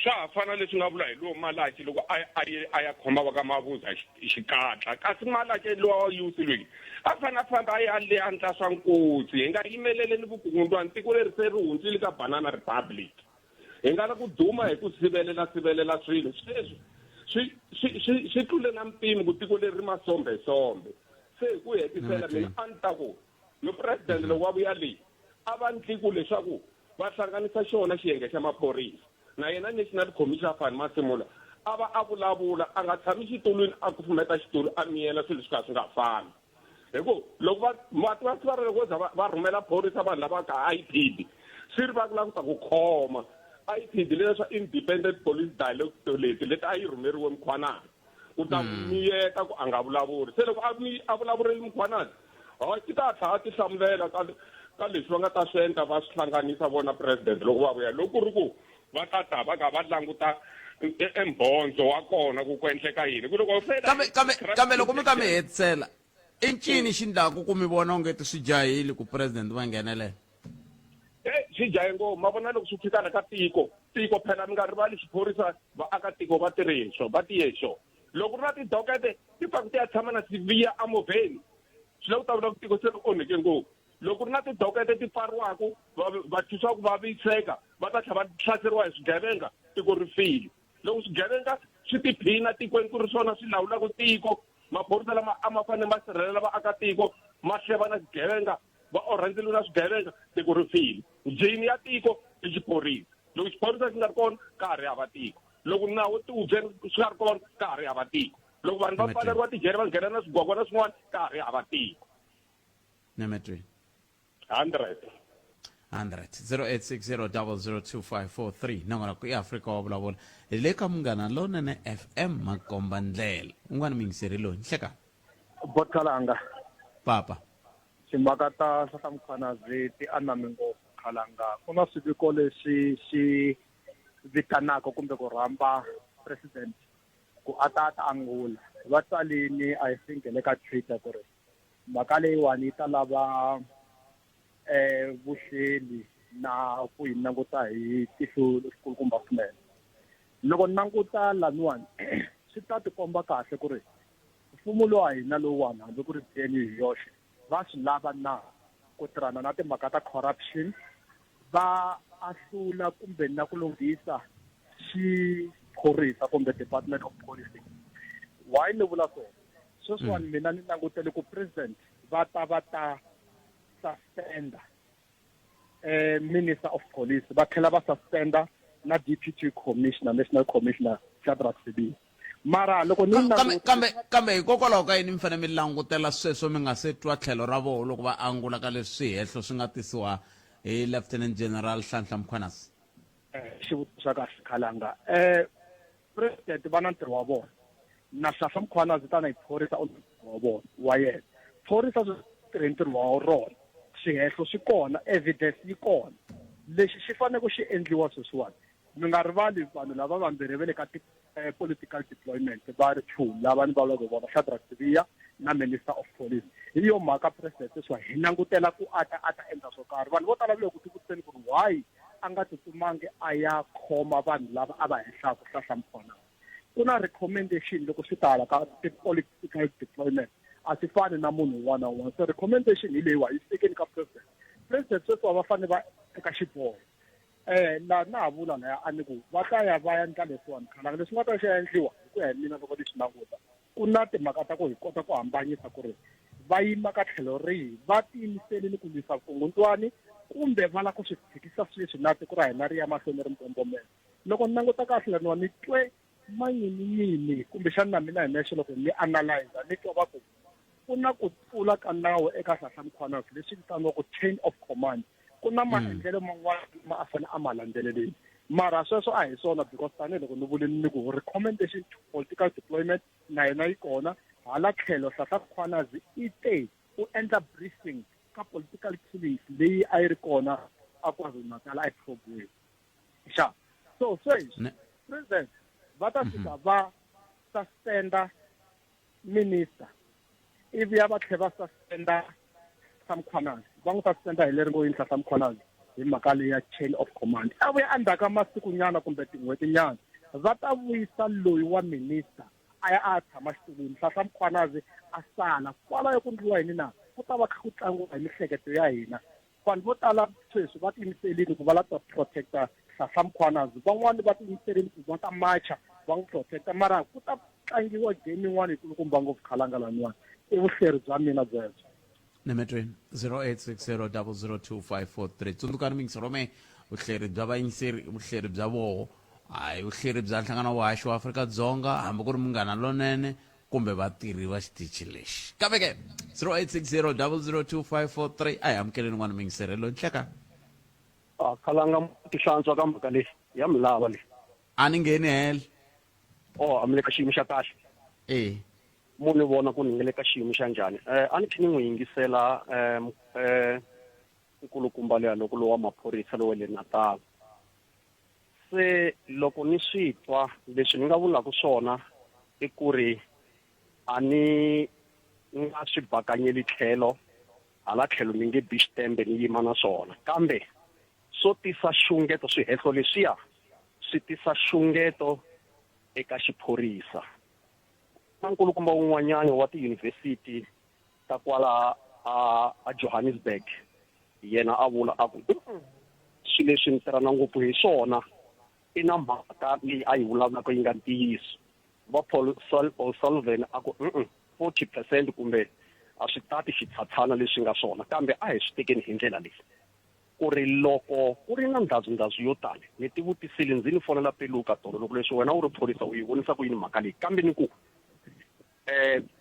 F: swa ha fana leswi nga vula hi lowu Malachi loko a ya khoma va ka Mabuza xikatla kasi Malachi lowa yusi loyi a fana famba a ya le andla swa nkosi hi nga yimelele ni vukungundzwana tiko leri se ri hundzile ka Banana Republic hi nga la ku duma hi ku sivelela swilo sweswi swi tlule na mpimo ku tiko leri masombe se hi ku hetisela mina a ni ta ku no president lo wa vuya leyi a va ndli ku leswaku va hlanganisa xona xiyenge xa maphorisa na yena national commissioner Van Masemola a va a vulavula a nga tshami xitulwini a kufumeta xitulu a miyela swilo swi ka swi nga fani hi ku loko va loko va rhumela phorisa vanhu lava ka IPD swi ri va ku languta ku khoma IPD leswa independent police dialogue leti a yi rhumeriwe Mkhwanazi ku ta miyeta ku a nga vulavuli se loko a vulavurile Mkhwanazi ti ta tlhela ti hlamulela ka leswi va nga ta swi endla va swi hlanganisa vona president loko va vuya loko ri ku va ta va ka va languta embhonzo wa kona ku endleka yini ku loko
A: kambe loko mi ta mi hetisela i ncini xi ndlaku ku mi vona ungeti swi jahile ku president va nghenelela
F: swi jahe ngopfu ma vona loko swi fikana ka tiko phela mi nga rivali xiphorisa vaakatiko va tirhexo va tiyexo loko ri na tidokete ti pfaku ti ya tshama na Sibiya amovheni swi la ku ta vula ku tiko se ri onheke ngopfu loko ri na tidokete ti pfariwaku va twisiwa ku vaviseka va ta tlhela va hlaseriwa hi swigevenga tiko ri file loko swigevenga swi tiphina tikweni ku ri swona swi lawulaka tiko maphorisa lama a ma fanele ma sirhelela vaakatiko ma hleva na swigevenga va orhandzeliwe na swigevenga tiko ri file njhini ya tiko i xiphorisa loko xiphorisa xi nga ri kona ka ha ri hava tiko loko nawu ti hubyeni swi nga ri kona ka ha ri hava tiko loko vanhu va pfaleriwa tijele va nghena na swigwagwa na swin'wana ka ha ri hava tiko
A: Nemetri
F: 100
A: 0860002543 nangona ku Africa wa vulavula hi le ka Munghana Lonene FM Makomba Ndlela un'wana mingiseri loyi hleka
G: Botkalanga
A: papa
G: timhaka ta Sasamkhwanazi ti aname ngopfu Khalanga ku na swiviko leswi xi vitanaka kumbe ku rhamba president ku ata angula va tsalini I think le ka Twitter ku ri mhaka leyiwani yi ta lava vuxeli na ku yi languta hi tihlo letikulukumba swinene loko languta laniwani swi ta tikomba kahle ku ri mfumo lowu wa hina lowuwani hambi ku ri deni hi yoxe va swi lava na ku tirhana na timhaka ta corruption va ahlula kumbe na ku lunghisa xiphorisa kumbe Department of Police why ni vula sweswiwani mina ni langutele ku president va ta suspenda Minister of Police va tlhela va suspenda na Deputy Commissioner National Commissioner Shadrack Sibiya mara loko ni
A: kambe hikokwalaho ka yini mi fanele mi langutela sweswo mi nga se twa tlhelo ra vona loko va angula ka leswi swihehlo swi nga tisiwa hi Lieutenant General Nhlanhla Mkhwanazi
G: xivutiso xa kahle Khalanga president va na ntirho wa vona na Nhlanhla Mkhwanazi tana hi phorisa wa vona wa yena phorisa swi tirhe ntirho wa rona swihehlo swi kona evidence yi kona lexi xi fanele ku xi endliwa sweswiwani mi nga rivali vanhu lava vambirhi va le ka political deployment va ri two lava ni vulavulaka vona Shadrack Sibiya na Minister of Police hi yo mhaka president sweswiwa hi langutela ku ata endla swo karhi vanhu vo tala vule ku tikutiseni ku ri why a nga tsutsumangi a ya khoma vanhu lava a va henhlaka Nhlanhla Mkhwanazi ku na recommendation loko swi tala ka political deployment a swi fani na munhu un'wana na un'wana so recommendation hi leyiwa yi fikeni ka president sweswiwa va fanele va eka xiboho la na ha vula laya a ni ku va ta ya va ya endla leswiwani Khalanga leswi nga ta xi endliwa hi ku ya hi mina loko ni swi languta ku na timhaka ta ku hi kota ku hambanyisa ku ri va yima ka tlhelo rihi va tiyimiselile ku lwisa vukungundzwani kumbe va lava ku swi tshikisa sweswi na tiko ra hina ri ya mahlweni ri mbombomela loko ni languta kahle laniwa ni twe manyiniyini kumbexani na mina hi nexe loko ni analyze ni twa va ku ku na ku tlula ka nawu eka Nhlanhla Mkhwanazi leswi vitaniwaka chain of command ku na maendlelo man'wana ma a fanele a ma landzeleleni mara sweswo a hi swona because tanihiloko ni vulini ni ku recommendation to political deployment na yena yi kona hala tlhelo Nhlanhla Mkhwanazi i te u endla briefing ka political killings leyi a yi ri kona a KwaZulu-Natal a yi probiwe so sweswi president va ta fika va suspenda minister ivi ya va tlhela va suspenda Mkhwanazi va n'wi suspenda hi leri ngo yini Nhlanhla Mkhwanazi hi mhaka leyi ya chain of command a vuya endzhaku ka masiku nyana kumbe tin'hweti nyana va ta vuyisa loyi wa minister a ya a tshama xitulwini Nhlanhla Mkhwanazi a sala kwalayo ku ndliwa yini na ku ta va kha ku tlangiwa hi mihleketo ya hina vanhu vo tala sweswi va tiyimiserile ku va lava ta protecta Nhlanhla Mkhwanazi van'wani va tiyimiserile ku va ta marcha va n'wi protecta mara ku ta tlangiwa game yin'wana hi kulukumba ngopfu Khalanga laniwani i vuhleri bya mina byebyo
A: Nemetri 0860002543 tsundzukani mingisero me vuhleri bya vayingiseri vuhleri bya voho hayi vuhleri bya nhlangano wa haxi wa Afrika-Dzonga hambi ku ri Munghana Lonene kumbe vatirhi va xitichi lexi kambe ke 0860002543 a hi amukeleni n'wana mingiserelo nhleka
H: Khalanga ti hlantswa ka mhaka leyi ya milava leyi
A: a ni ngheni hela
H: a mi le ka xiyimo xa kahle mu ni vona ku ni nge le ka xiyimo xa njhani a ni tlhela ni n'wi yingisela nkulukumba leya loko lowa maphorisa lowa le Natal se loko ni swi twa leswi ni nga vulaka swona i ku ri a ni nga swi bakanyeli tlhelo hala tlhelo ni nge bi xitembe ni yima na swona kambe swo tisa xungeto swihehlo leswiya swi tisa xungeto eka xiphorisa na nkulukumba wun'wanyana wa tiyunivhesiti ta kwala a Johannesburg yena a vula a ku swilo leswi ni tirhana ngopfu hi swona i na mhaka leyi a yi vulavulaka yi nga ntiyiso va Paul Sullivan a ku 40% kumbe a swi tati xitshhatshana leswi nga swona kambe a hi swi tekeni hi ndlela leyi ku ri loko ku ri na ndhazu yo tani ni ti vutisile ndzi ni fonela peluka tolo loko leswi wena u ri phorisa u yi vonisa ku yini mhaka leyi kambe ni ku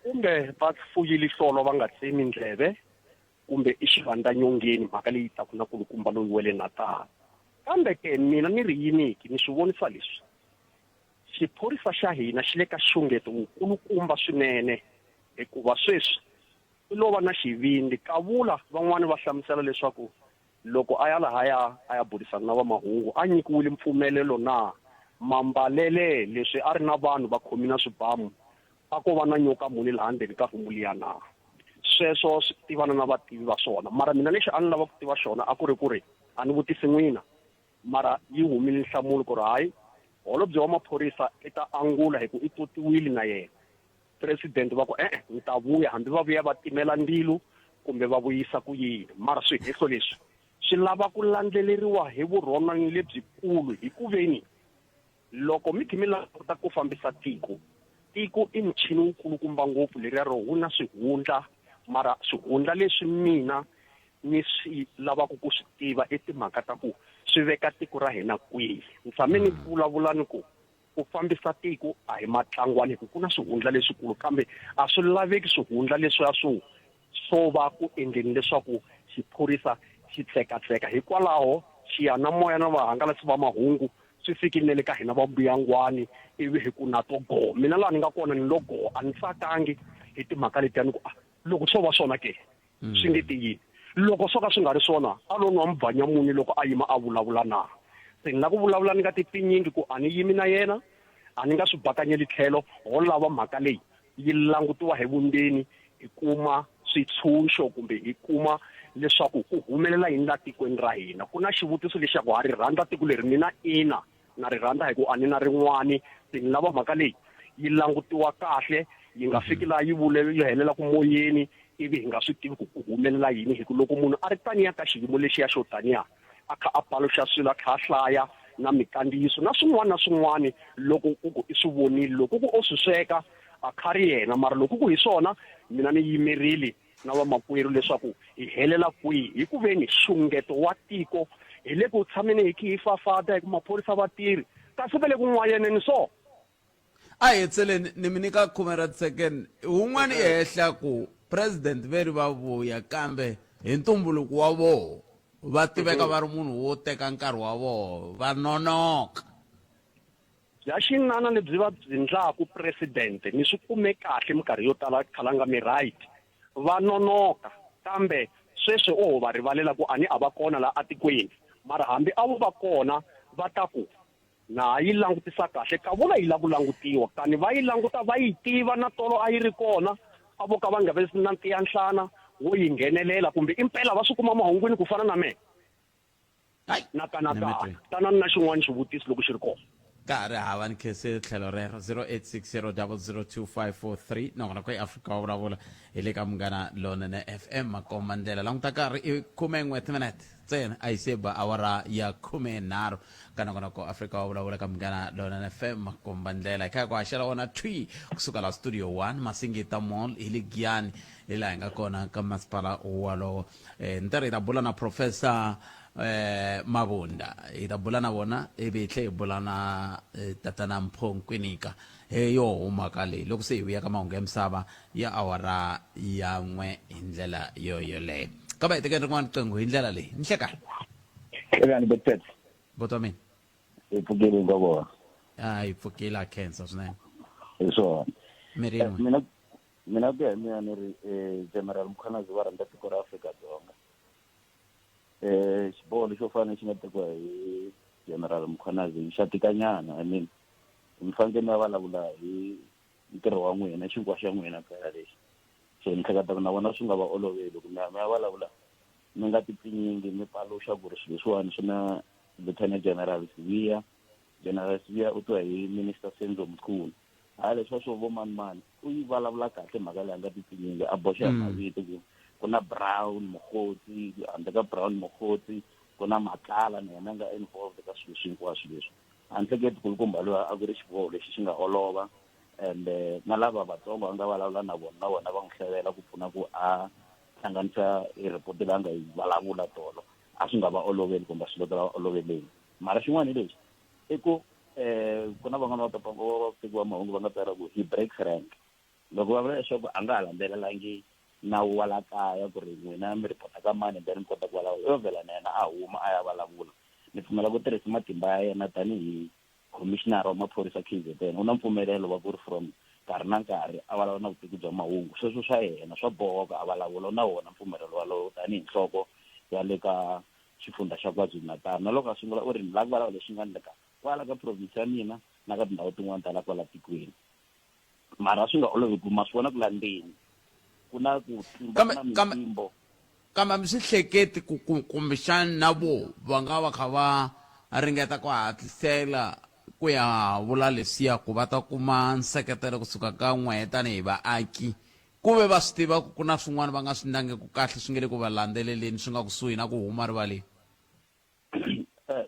H: kumbe va fuyile hlolo va nga tsemi ndleve kumbe i xivandanyongeni mhaka leyi taku na kulukumba loyi wele Natal kambe ke mina ni ri yiniki ni swi vonisa leswi xiphorisa xa hina xi le ka xungeto wukulukumba swinene hikuva sweswi i lo va na xivindzi kavula van'wani va hlamusela leswaku loko a ya lahaya a ya burisana na va mahungu a nyikiwile mpfumelelo na mambalele leswi a ri na vanhu va khomi na swibamu a ko va na nyoka muni laha ndzeni ka rumu liya na sweswo swi tivana na vativi va swona mara mina lexi a ni lava ku tiva xona a ku ri a ni vutisi n'wina mara yi humile nhlamulo ku ri hayi holobye wa maphorisa i ta angula hi ku i totiwile na yena president va ku ni ta vuya hambi va vuya va timela ndilo kumbe va vuyisa ku yini mara swihehlo leswi swi lava ku landzeleriwa hi vurhonwana lebyikulu hi ku veni loko mi kha mi languta ku fambisa tiko i michini wukulukumba ngopfu leriya ro wu na swihundla mara swihundla leswi mina ni swi lavaka ku swi tiva i timhaka ta ku swi veka tiko ra hina kwihi ni tshame ni vulavula ni ku fambisa tiko a hi matlangwani hi ku na swihundla leswikulu kambe a swi laveki swihundla leswiya swo va ku endleni leswaku xiphorisa xi tsekatseka hikwalaho xiyanimoya na vahangalasi va mahungu swi fikile ka hina va mbuyangwani ivi hi ku na to go mina laha ni nga kona ni lo go a ni tsakangi hi timhaka letiya ni ku loko swo va swona ke swi nge ti yini loko swo ka swi nga ri swona a lo nwa mbhanyamuni loko a yima a vulavula na se ni la ku vulavula ni nga ti pfinyingi ku a ni yimi na yena a ni nga swi bakanyeli tlhelo ho lava mhaka leyi yi langutiwa hi vumbeni hi kuma switshunxo kumbe hi kuma leswaku ku humelela yini la tikweni ra hina ku na xivutiso lexaku ha ri rhandza tiko leri mina ina na ri rhandza hi ku a ni na rin'wani se ni lava mhaka leyi yi langutiwa kahle yi nga fiki laha yi helela ku moyeni ivi hi nga swi tivi ku humelela yini hi ku loko munhu a ri taniya ka xiyimo lexiya xo taniya a kha a paluxa swilo a kha a hlaya na mikandziyiso na swin'wana loko ku i swi vonile loko ku o swi sweka a kha ri yena mara loko ku hi swona mina ni yimerile na vamakwerhu leswaku hi helela kwihi hi ku veni xungeto wa tiko hi le ku tshameni hi khi hi fafata hi ku maphorisa va tirhi kasi ve le kun'wanyeneni so
A: a hi tseleni ni mi nyika 10 second wun'wana ehehla ku president veri va vuya kambe hi ntumbuluko wa voho va tiveka va ri munhu wo teka nkarhi wa voho va nonoka
H: bya xinana lebyi va byi ndlaku president ni swi kume kahle minkarhi yo tala khalanga mi right va nonoka kambe sweswi va rivalela ku ani a va kona la atikweni mara hambi a vo va kona va ta ku na yi langutisa kahle ka vona yi la ku langutiwa kani va yi languta va yi tiva na tolo a yi ri kona a vo ka va nga ve na ntiyanhlana wo yi nghenelela kumbe impela va swi kuma mahungwini ku fana na me nakanaka tanani na xin'wana xivutiso loko xi ri kona
A: ka ha ri hava ni khese tlhelo rero 0860002543 nokona ko eAfrika wa vulavula hi le ka Munghana Lonene FM makomba ndlela languta nkarhi i 11 minute ntsena a yi se ba awara ya 13 ka nokona ko Afrika wa vulavula ka Munghana Lonene FM makomba ndlela hi ku haxela wona twi kusuka la studio 1 Masingita Mall hi le Giyani hi laha hi nga kona ka masipala walowo ntirhi hi ta bula na professor Mabunda hi ta bula na vona ivi tlhe hi bula na tatana Mpho Nkwinika yo huma ka leyi loko se hi vuya ka mahungu ya misava ya awara ya 1 hi ndlela yoleyo kaba hi tekeni rin'wana riqingho hi ndlela leyi ni hlekani
I: ekani betet
A: boto mina
I: hi pfukile nga vona
A: hi pfukile a cancer swinene
I: hi swona
A: mirini
I: mina ku ya mina ni ri General Mkhwanazi wa rhandza tiko ra Afrika-Dzonga xiboho lexo fana xi nga tekiwa hi General Mkhwanazi xa tikanyana I mean mi fanele mi vulavula hi ntirho wa n'wina xinkwa xa n'wina phela lexi so ni hleketa na vona swi nga va oloveli loko mi vulavula mi nga tipfinyingi mi paluxa ku ri swilo leswiwani swi na Lieutenant General Sibiya u twa hi Minister Senzo Mchunu leswi swo vo mani u yi vulavula kahle mhaka leyi nga tipfinyingi a boxa mavito ku na Brown Mokgotsi handle ka Brown Mokgotsi ku na Matlala na yena nga involved ka swilo swinkwaswo leswi handle ke kulukumba loyi a ku ri xiboho lexi xi nga olova and na lava vatsongo a nga vulavula na vona va n'wi hlevela ku pfuna ku a hlanganisa report leyi a nga yi vulavula tolo a swi nga va oloveli kumbe swilo ta va oloveleni mara xin'wana hi lexi i ku ku na van'wana va mahungu va nga tsara ku he breaks rank loko va vula leswaku a nga ha landzelelangi nawu wa la kaya ku ri n'wina mi ripota ka mani then mi kota ku vulavula yo vhela na yena a huma a ya vulavula ni pfumela ku tirhisa matimba ya yena tanihi commissioner wa maphorisa KZN u na mpfumelelo wa ku ri from nkarhi na nkarhi a vulavula na vutivi bya mahungu sweswo swa yena swa bohoka a vulavula na wona mpfumelelo walowo tanihi nhloko ya le ka xifundza xa KwaZulu-Natal na loko a sungula u ri ni lava ku vulavula leswi nga endleka kwala ka province ya mina na ka tindhawu tin'wana ta la kwala tikweni mara swi nga olovi ku ma swi vona ku landzeni ku na ku na mitimbo
A: kambe mi swi hleketi kumbexani na vo va nga va kha va ringeta ku hatlisela ku ya vula leswiya ku va ta kuma nseketelo kusuka ka n'we tanihi vaaki ku ve va swi tiva ku na swin'wana va nga swi ndlangeku kahle swi nge le ku va landzeleleni swi nga kusuhi na ku huma rivaleni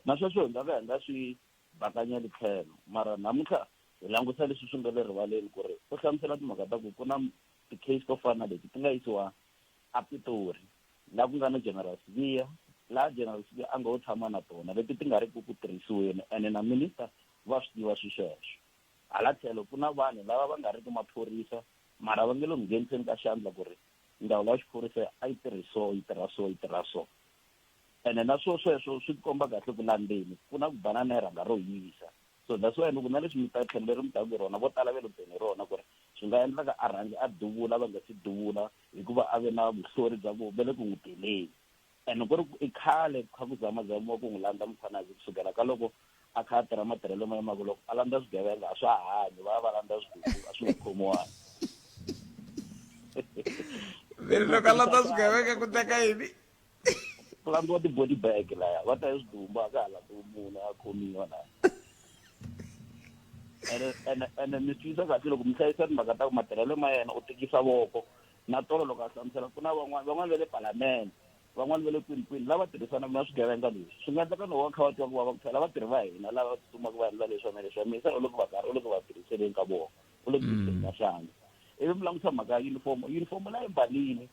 I: na sweswo hi nga swi bakanyeli tlhelo mara namuntlha hi langutisa leswi swi nga le rivaleni ku ri u hlamusela timhaka ta ku ku na ti-case to fana leti ti nga yisiwa a Pitori laha ku nga na General Sibiya laha General Sibiya a nga wo tshama na tona leti ti nga ri ku tirhisiweni ene na minister va swi tiva swi sweswo hala tlhelo ku na vanhu lava va nga ri ki maphorisa mara va nge lo ngheniseni ka xandla ku ri ndzawulo ya xiphorisa a yi tirha so ene na sweswo swi komba kahle ku landzeni ku na ku banana yi rhanga ro yisa so that's why loko na leswi mi ta tlhelo leri mi ta ku rona vo tala ve lo teni rona ku ri swi nga endlaka a rhangi a duvula va nga si duvula hikuva a ve na vuhlori bya ku ve le ku n'wi teleni ene ku ri i khale kha ku zamazamiwa ku n'wi landza Mkhwanazi kusukela ka loko a kha a tirha matirhelo ma yemaku loko a landza swigevenga a swa hanyi va landza swigugu a swi nga khomiwani
A: loko a landza swigevenga ku teka yini
I: ku landziwa ti-body bag laya va ta hi swidumba a ka ha landziwa munhu a khomiwa laya ene mi twisa kahle loko mi hlayisa timhaka ta ku matirhelo ma yena u tikisa voko na tolo loko a hlamusela ku na van'wana ve le palamende van'wana ve le kwinikwini lava tirhisanaka na swigevenga leswi swi nga endleka no va kha va twa ku va ku tlhela va tirhi va hina lava va tsutsumaka va endla leswi na leswi misa u loko va karhi u loko va tirhiseleni ka vona u le ku tirhiseni ka xandla ivi mi langutisa mhaka ya yunifomo la yi mbalini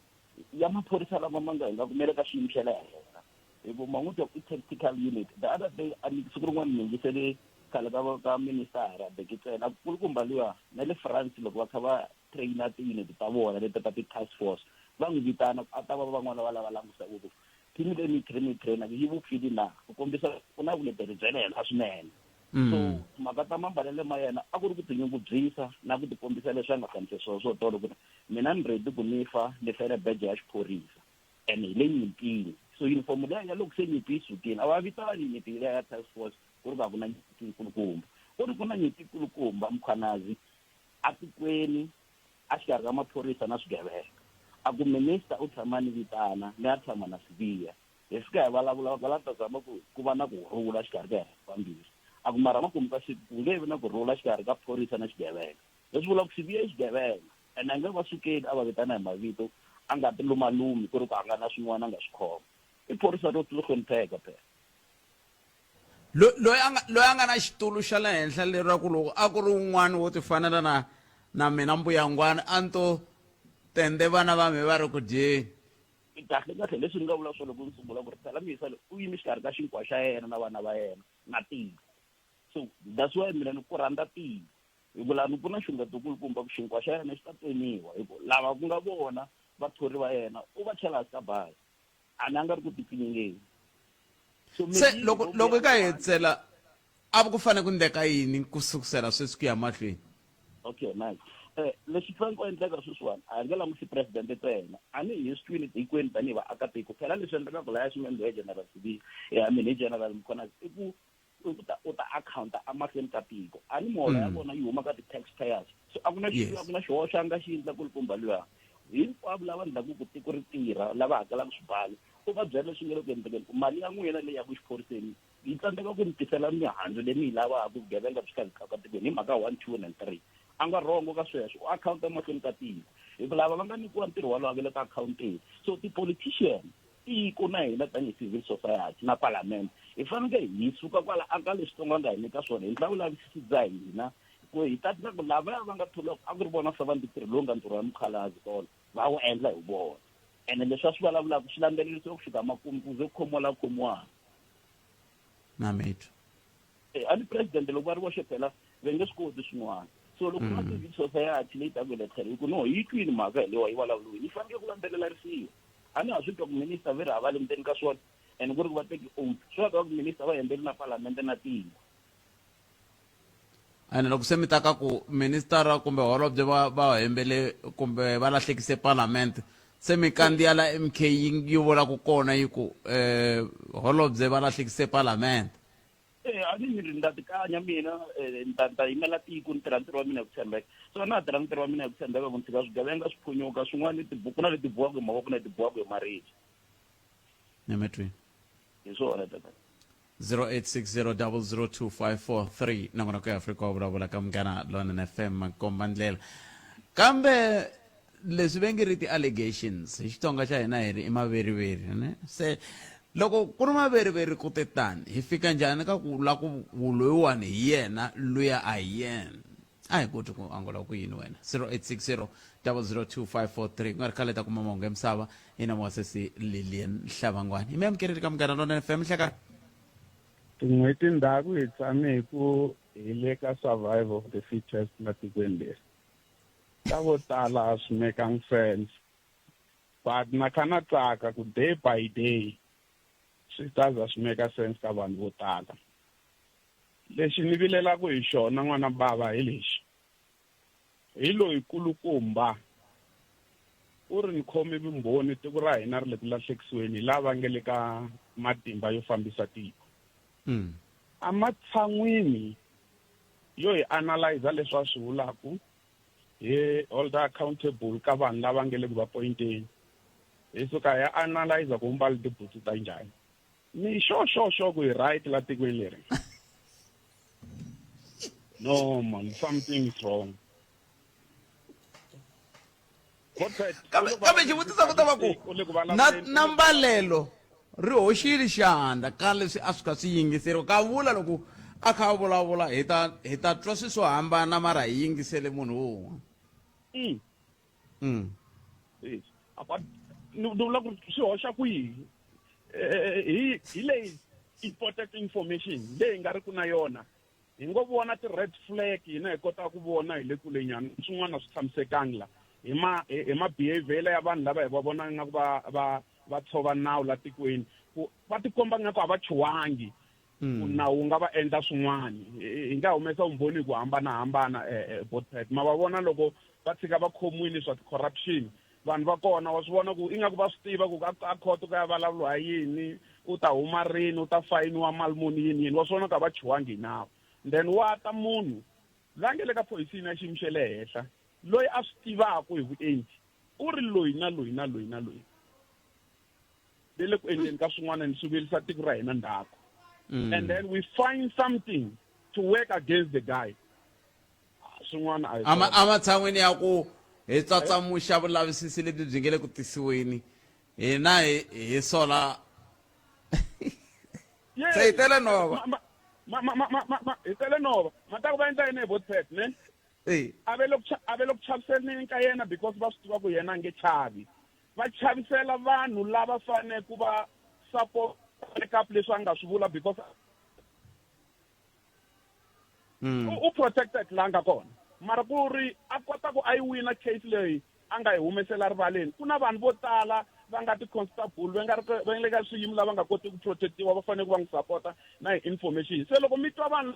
I: ya maphorisa lama ma nga hi nga kumele ka xiyimo xa le henhla hikuva ma n'wi twa i tactical unit the other day siku rin'wana ni yingisele khale ka ministara bekitsela kulukumba liwa na le France loko va kha va traina ti-unit ta vona leti ta ti-task force va n'wi vitana a ta va van'wana va lava langutisa ku team leyi mi traina yi vupfile na ku kombisa ku na vuleteri bya le henhla swinene so mhaka ta mambalele ma yena a ku ri ku tinyungubyisa na ku tikombisa leswi a nga hlamusela swona swo tolo ku mina ni ready ku ni fa ni fere beje ya xiphorisa ene hi le nyimpini so uniform leyi ya loko se nyimpi yi sukile a va vitana nyimpi leyi ya task force ku ri va ku na nyimpi yikulukumba ku ri ku na nyimpi yikulukumba Mkhwanazi a tikweni a xikarhi ka maphorisa na swigevenga a ku minister u tshama ni vitana ni a tshama na Sibiya hi fika hi vulavula va lava ta zama ku va na kurhula xikarhi ka vambirhi a ku mara makumu ka siku ku nge vi na kurhula xikarhi ka phorisa na xigevenga leswi vula ku Sibiya i xigevenga ene a nge va sukeli a va vitana hi mavito a nga ti lumalumi ku ri ku a nga na swin'wana a nga swi khoma i phorisa ro hlonipheka phela
A: loyi a nga na xitulu xa le henhla leri ra ku loko a ku ri un'wana wo ti fanela na mina mbuyangwana a ni to tende vana va mi va ri ku dyeni
I: kahle leswi ni nga vula swona loko ni sungula ku ri phela misa u yime xikarhi ka xinkwa xa yena na vana va yena na tiko so that's why mina ni ku rhandza tiko hikuva ni ku na xungeto kulukumba ku xinkwa xa yena xi ta tsemiwa hikuva lava ku nga vona vathori va yena u va chela hansi ka bazi a ni a nga ri ku tipfinyengeni
A: se loko ka hetsela a ku fanele ku ndleka yini ku sukusela sweswi ku ya mahlweni
I: okay nice leswi fanele ku endleka sweswiwani a hi nge langusi presidente ntsena a ni hi swi tikweni tanihi vaakatiko phela leswi endlekaka laya swi nga endliwa hi General Sibiya hi General Mkhwanazi i ku u ta account amahlweni ka tiko a ni miholo ya vona yi huma ka ti-taxpayers so a ku na xihoxo a nga xi endla kulukumba luya hinkwavo lava endlaku ku tiko ri tirha lava hakelaka swibalo u va byela leswi nga le ku endlekeni ku mali ya n'wina leyi ya ku xiphoriseni yi tsandzeka ku ni tisela mihandzu leyi mi yi lavaka vugevenga byi karhi ka tikweni hi mhaka 1 2 and 3 a nga rhongo ka sweswo u akhawunti emahlweni ka tiko hikuva lava va nga nyikiwa ntirho walowo ve le ka akhawunteni so ti-politician tiko na hina tanihi civil society na parliament hi faneke hi suka kwala aka leswitsongo nga hi nyika swona hi ndla vulavisisi bya hina ku hi ta ku lava va nga thola a ku ri vona 73 lowu nga ntirho wa mukhalabye tolo va wu endla hi vona ene leswi a swi vulavulaka swi landzelerisiwe ku fika makumu ku ze khomiwana
A: na methu
I: a ni president loko va ri voxe phela va nge swi koti swin'wana so loko na civil society leyi ta ku le tlhelo hi ku no yi twini mhaka hi lewa yi vulavuriwile yi fanele ku landzelerisiwa a ni ha swi twa ku minister ve ri hava le ndzeni ka swona ene ku ri ku va teki oath swi va ku minister va hembeli na parlamente na timo
A: ene loko se mi ta ka ku ministara kumbe holobye va hembele kumbe va lahlekise parlament se mi kandziya la MK yi vula ku kona yi ku holobye va lahlekise parlament
I: a ni ri ndatikanya mina ta yimela tiko ni tirha ntirho wa mina hi ku tshembeka so na tirha ntirho wa mina hi ku tshembeka ku tshika swigevenga swi phunyuka swin'wana tibuku na leti buwaka hi mavoko na leti buwaka hi maribye
A: nemetwi
I: hi swona tata
A: 0860002543 nakona ku ya Afrika wa vulavula ka Munghana Lonene FM makomba ndlela kambe leswi ve nge ri ti-allegations hi Xitsonga xa hina hi ri i maveriveri ne se loko ku ri maveriveri ku te tani hi fika njhani ka ku la ku loyiwani hi yena luya a hi yena a hi koti ku angola ku yini wena 0860002543 ku nga ri khale ta kuma mahungu ya misava hi na Moses Lillian Hlavangwani hi mi amukeleli ka Munghana Lonene FM hleka
J: tin'hweti ndzhaku hi tshame hi ku hi le ka survival of the fittest na tikweni leri ka vo tala a swi mekang sense but na kha na tsaka ku day by day swi ta za swi meka sense ka vanhu vo tala lexi ni vilelaku hi xona n'wana bava hi lexi hi loyi kulukumba u ri ni khomi vumbhoni tiko ra hina ri le ku lahlekisiweni lava nge le ka matimba yo fambisa tiko a matshan'wini yo hi analyze leswi a swi vulaku hi hold accountable ka vanhu lava nge le ku va pointeni hi suka hi analyze ku mbala tibutsu ta njhani ni xo ku hi right la tikweni leri no man something is wrong
A: kambe xivutiso ku ta va ku na mbalelo ri hoxile xandla ka leswi a swi kha swi yingiseriwa ka vula loko a kha a vulavula hi ta twa swi swo hambana mara hi yingisele munhu wun'we
J: ni vula ku swi hoxa kwihi hi leyi important information leyi nga ri ku na yona hi ngo vona ti-red flag hina hi kota ku vona hi le kulenyana swin'wana swi tshamisekangi la hi ma-behavior ya vanhu lava hi va vona nga ku va tshova nawu la tikweni ku va tikomba nga ku a va chuwangi ku nawu nga va endla swin'wana hi nga humesa vumbhoni hi ku hambanahambana both ma va vona loko va tshika va khomiwile swa ti-corruption vanhu va kona wa swi vona ku ingaku va swi tiva ku a khoto ka ya vulavuriwa hi yini u ta huma rini u ta fayiniwa mali muni yini wa swi vona ku a va chuwangi hi nawu then wa ta munhu la nge le ka phoyisini ya xiyimo xe le henhla loyi a swi tivaku hi vuenti u ri loyi na loyi na loyi na loyi le le ku endleni ka swin'wana ni swi vilisa tiko ra hina ndzhaku and then we find something to work against the guy swin'wana
A: a matshan'wini ya ku hi tsatsamuxa vulavisisi lebyi byi nge le ku tisiweni hina hi sola se hi tele nova
J: hi tele nova ma ta ku va endla yini hi botpet ne a ve lo ku chaviseleni ka yena because va swi tiva ku yena nge chavi va chavisela vanhu lava fane ku va support up leswi a nga swi vula because u protected la nga kona mara ku ri a kota ku a yi wina case leyi a nga yi humesela rivaleni ku na vanhu vo tala va nga ti-constable va le ka swiyimo lava nga koti ku protectiwa va fanele ku va n'wi support-a na hi information se loko mi twa vanhu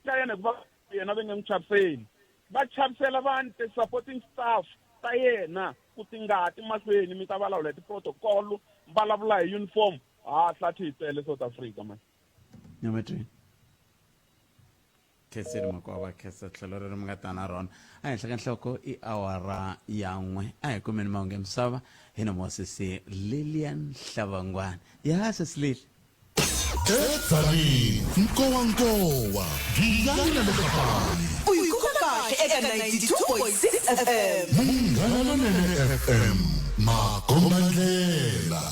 J: ka yena ku va yena va nge n'wi chaviseli va chavisela vanhu ti-supporting staff ta yena ku ti nga ti mahlweni mi ta vulavula hi ti-protocol vulavula hi uniform hlathi hi tele South Africa man
A: nyametweni kheseli makwava khesa tlhelo ri mi nga ta na rona a henhla ka nhloko i awara yan'we a hi kumeni mahungu ya misava hi na Moses Lillian Hlavangwani ya sesilili
D: Etsari nkowankowa ngiyana lekapani
K: uyikho kahle eka 92.6 FM
D: Munghana Lonene FM makomba ndlela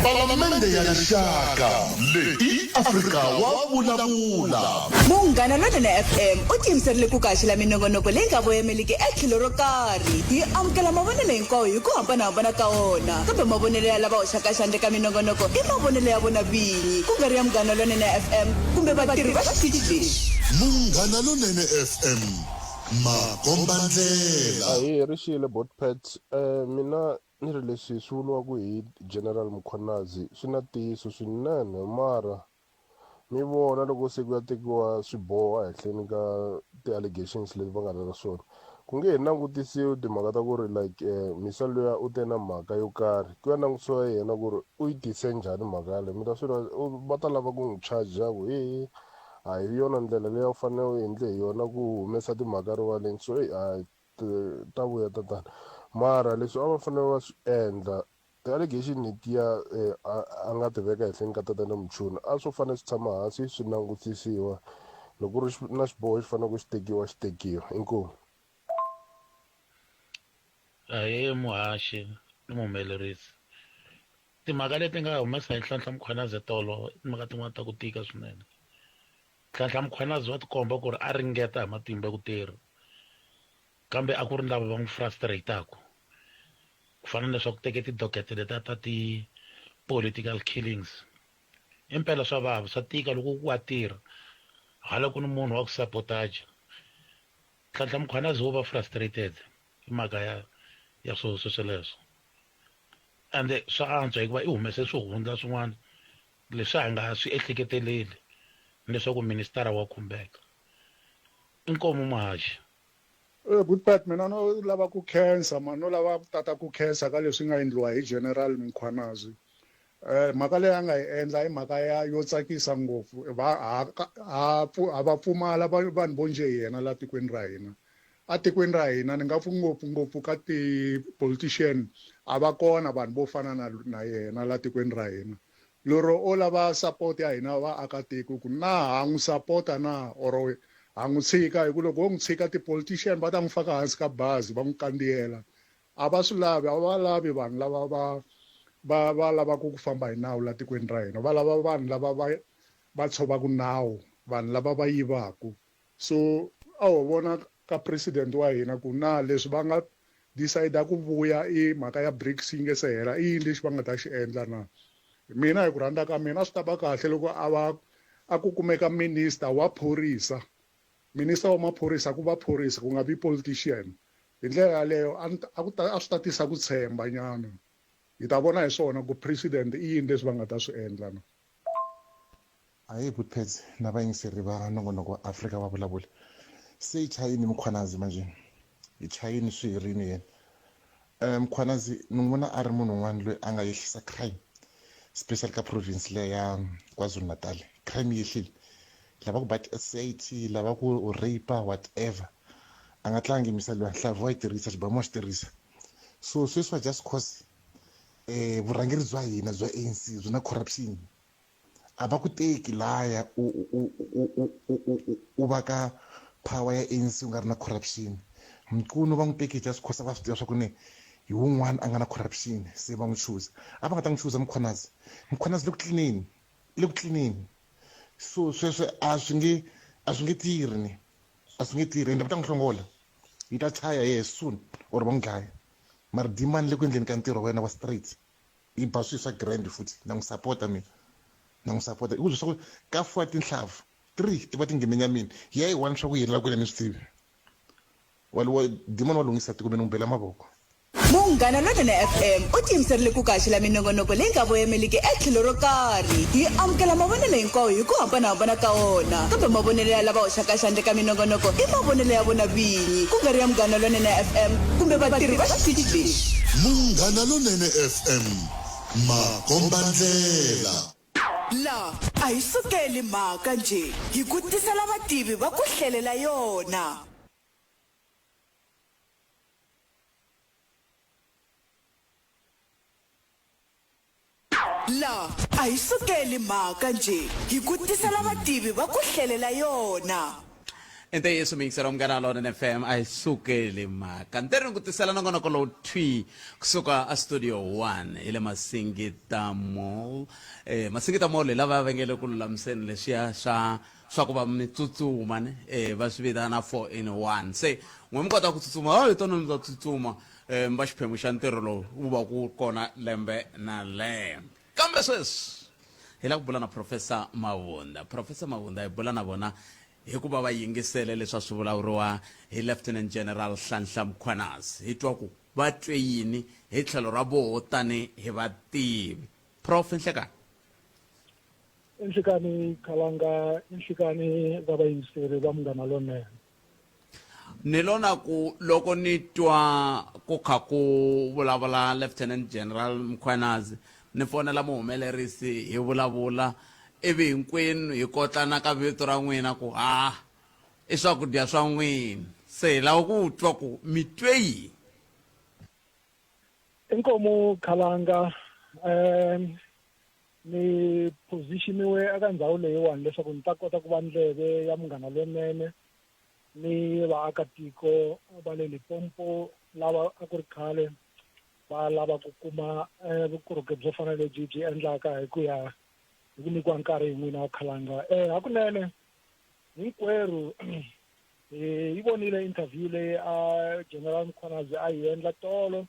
D: palamende ya rixaka leyi Afrika wa vulavula.
K: Munghana Lonene FM u tiyimiserile ku kaxela minongonoko leyi nga voyameliki etlhelo ro karhi hi amukela mavonelo hinkwawo hi ku hambanahambana ka wona kambe mavonelo ya lava hoxaka xandla ka minongonoko i mavonelo ya vona vinyi ku nga ri ya Munghana Lonene FM kumbe vatirhi va xitichi lexi.
D: Munghana Lonene FM makombandlela.
L: Ahi rixile botpet mina ni ri leswi swi vuriwaka hi General Mkhwanazi swi na ntiyiso swinene mara mi vona loko se ku ya tekiwa swiboho ehenhleni ka ti-allegations leti va nga na swona ku nge hi langutisiwi timhaka ta ku ri like misa luya u te na mhaka yo karhi ku ya langutisiwa yena ku ri u yi tise njhani mhaka yaleyo mi ta swi va ta lava ku n'wi charge ku a hi yona ndlela leyi u fanele u endle hi yona ku humesa timhaka rivaleni so ta vuya ta tani mara leswi a va fanele va swi endla ti-allegation letiya a nga ti veka ehenhleni ka tatana Muchuna a swo fanele swi tshama hansi swi langutisiwa loko ku ri na xiboho xi fanele ku xi tekiwa inkomu.
M: Ahee muhaxi ni muhumelerisi timhaka leti nga humesa hi Nhlanhla Mkhwanazi tolo timhaka tin'wana ta ku tika swinene. Nhlanhla Mkhwanazi wa tikomba ku ri a ringeta hi matimba ku tirha kambe a ku ri lava va n'wi frustrataku ku fana na leswaku teke tidokete letiya ta ti-political killings impela swa vava swa tika loko ku wa tirha hala ku ni munhu wa ku sabotaja. Nhlanhla Mkhwanazi wo va frustrated hi mhaka ya sweswo ende swa antswa hikuva i humese swihundla swin'wana leswi a nga swi ehleketeleli leswaku ministara wa khumbeka inkomu muhaxi.
N: Good part mina no lava ku khensa no lava tata ku khensa ka leswi nga endliwa hi General Mkhwanazi mhaka leyi a nga yi endla i mhaka yo tsakisa ngopfu va pfumala vanhu vo nje yena la tikweni ra hina a tikweni ra hina ni nga pfu ngopfungopfu ka ti-politician a va kona vanhu vo fana na yena la tikweni ra hina lero o lava support ya hina vaakatiko ku na ha n'wi sapota na or ha n'wi tshika hi ku loko wo n'wi tshika ti-politician va ta n'wi faka hansi ka bazi va n'wi kandziyela a va swi lavi a va lavi vanhu lava va lavaka ku famba hi nawu la tikweni ra hina va lava vanhu lava va tshovaka nawu vanhu lava va yivaku so a ho vona ka president wa hina ku na leswi va nga decide ku vuya i mhaka ya BRICS yi nge se hela i yini lexi va nga ta xi endla na mina hi ku rhandza ka mina a swi ta va kahle loko a ku kumeka minister wa phorisa minister wa maphorisa ku va phorisa ku nga vi politician hi ndlela yaleyo a swi ta tisa ku tshemba nyana hi ta vona hi swona ku president i yini leswi va nga ta swi endla na.
O: Hayi Butpets na vayingiseri va nongonoko wa Afrika va vulavula se chayini Mkhwanazi manje hi chayini swi herini yena Mkhwanazi ni vona a ri munhu un'wana loyi a nga yehlisa crime special ka province leya ya KwaZulu-Natal crime yehlile lava ku bat SAT lava ku rape whatever a nga tlangi misali wa nhlavu wa yi tirhisa xibamu wa xi tirhisa so sweswi just cause vurhangeri bya hina bya ANC byi na corruption a va ku teki laya u va ka power ya ANC u nga ri na corruption mkunu va n'wi teki just cause va swi tiva swa ku ne hi wun'wana a nga na corruption se va n'wi chuza a va nga ta n'wi chuza Mkhwanazi le ku tlinini so sweswo a swi nge tirhi ni a swi nge tirhi ende va ta n'wi hlongola yi ta chaya soon or va n'wi dlaya mara dimani le ku endleni ka ntirho wa wena wa straight yi ba swilo swa grand futhi na n'wi sapota mina na n'wi sapota i ku swa ku ka 4 tinhlavu 3 ti va ti nghene nyamini hi ya yi 1 swa ku yela ku yena ni swi tivi waliwo dimani wa lunghisa tiko mina n'wi bela mavoko.
K: Munghana Lonene FM u tiyimiserile ku kaxela minongonoko leyi nga voyameliki etlhelo ro karhi hi amukela mavonelo hinkwawo hi ku hambanahambana ka wona kambe mavonelo ya lava hoxaka xandla ka minongonoko i mavonelo ya vona vinyi ku nga ri ya Munghana Lonene FM kumbe vatirhi va xitichi lexi.
D: Munghana Lonene FM makombandlela.
K: La a hi sukeli mhaka nje hi ku tisela vativi va ku hlelela yona. La a hi sukeli mhaka nje hi ku tisela vativi va ku hlelela yona.
A: ente yesu miyingisela Munghana Lonene FM a hi sukeli mhaka ntirhi ni ku tisela nongonoko lowu thwi kusuka a studio 1 hi le Masingita Mall Masingita Mall hi lava va nge le ku lulamiseni leswiya swa ku va mi tsutsuma ne va swi vitana 4-in-1 se n'we mi kota ku tsutsuma hi tona mi ta tsutsuma mi va xiphemu xa ntirho lowu wu va ku kona lembe na lembe kambe sweswi hi la ku bula na Professor Mavunda hi bula na vona hikuva va yingisele leswa swi vulavuriwa hi Lieutenant General Nhlanhla Mkhwanazi hi twa ku va twe yini hi tlhelo ra voho tani hi vativi Prof Nhlekani
P: Nhlekani Khalanga Nhlekani va vayingiseri va Munghana Lonene
A: ni lona ku loko ni twa ku kha ku vulavula Lieutenant General Mkhwanazi ni fonela muhumelerisi hi vulavula ivi hinkwenu hi kotlana ka vito ra n'wina ku i swakudya swa n'wina se hi lava ku twa ku mi twe yini
P: inkomo Khalanga ni positioniwe eka ndhawu leyiwani leswaku ni ta kota ku va ndleve ya Munghana Lonene ni vaakatiko va le Limpopo lava a ku ri khale va lava ku kuma vukorhokeri byo fana lebyi byi endlaka hi ku ya hi ku nyikiwa nkarhi hi n'wina wa Khalanga hakunene hinkwerhu hi vonile interview leyi a General Mkhwanazi a yi endla tolo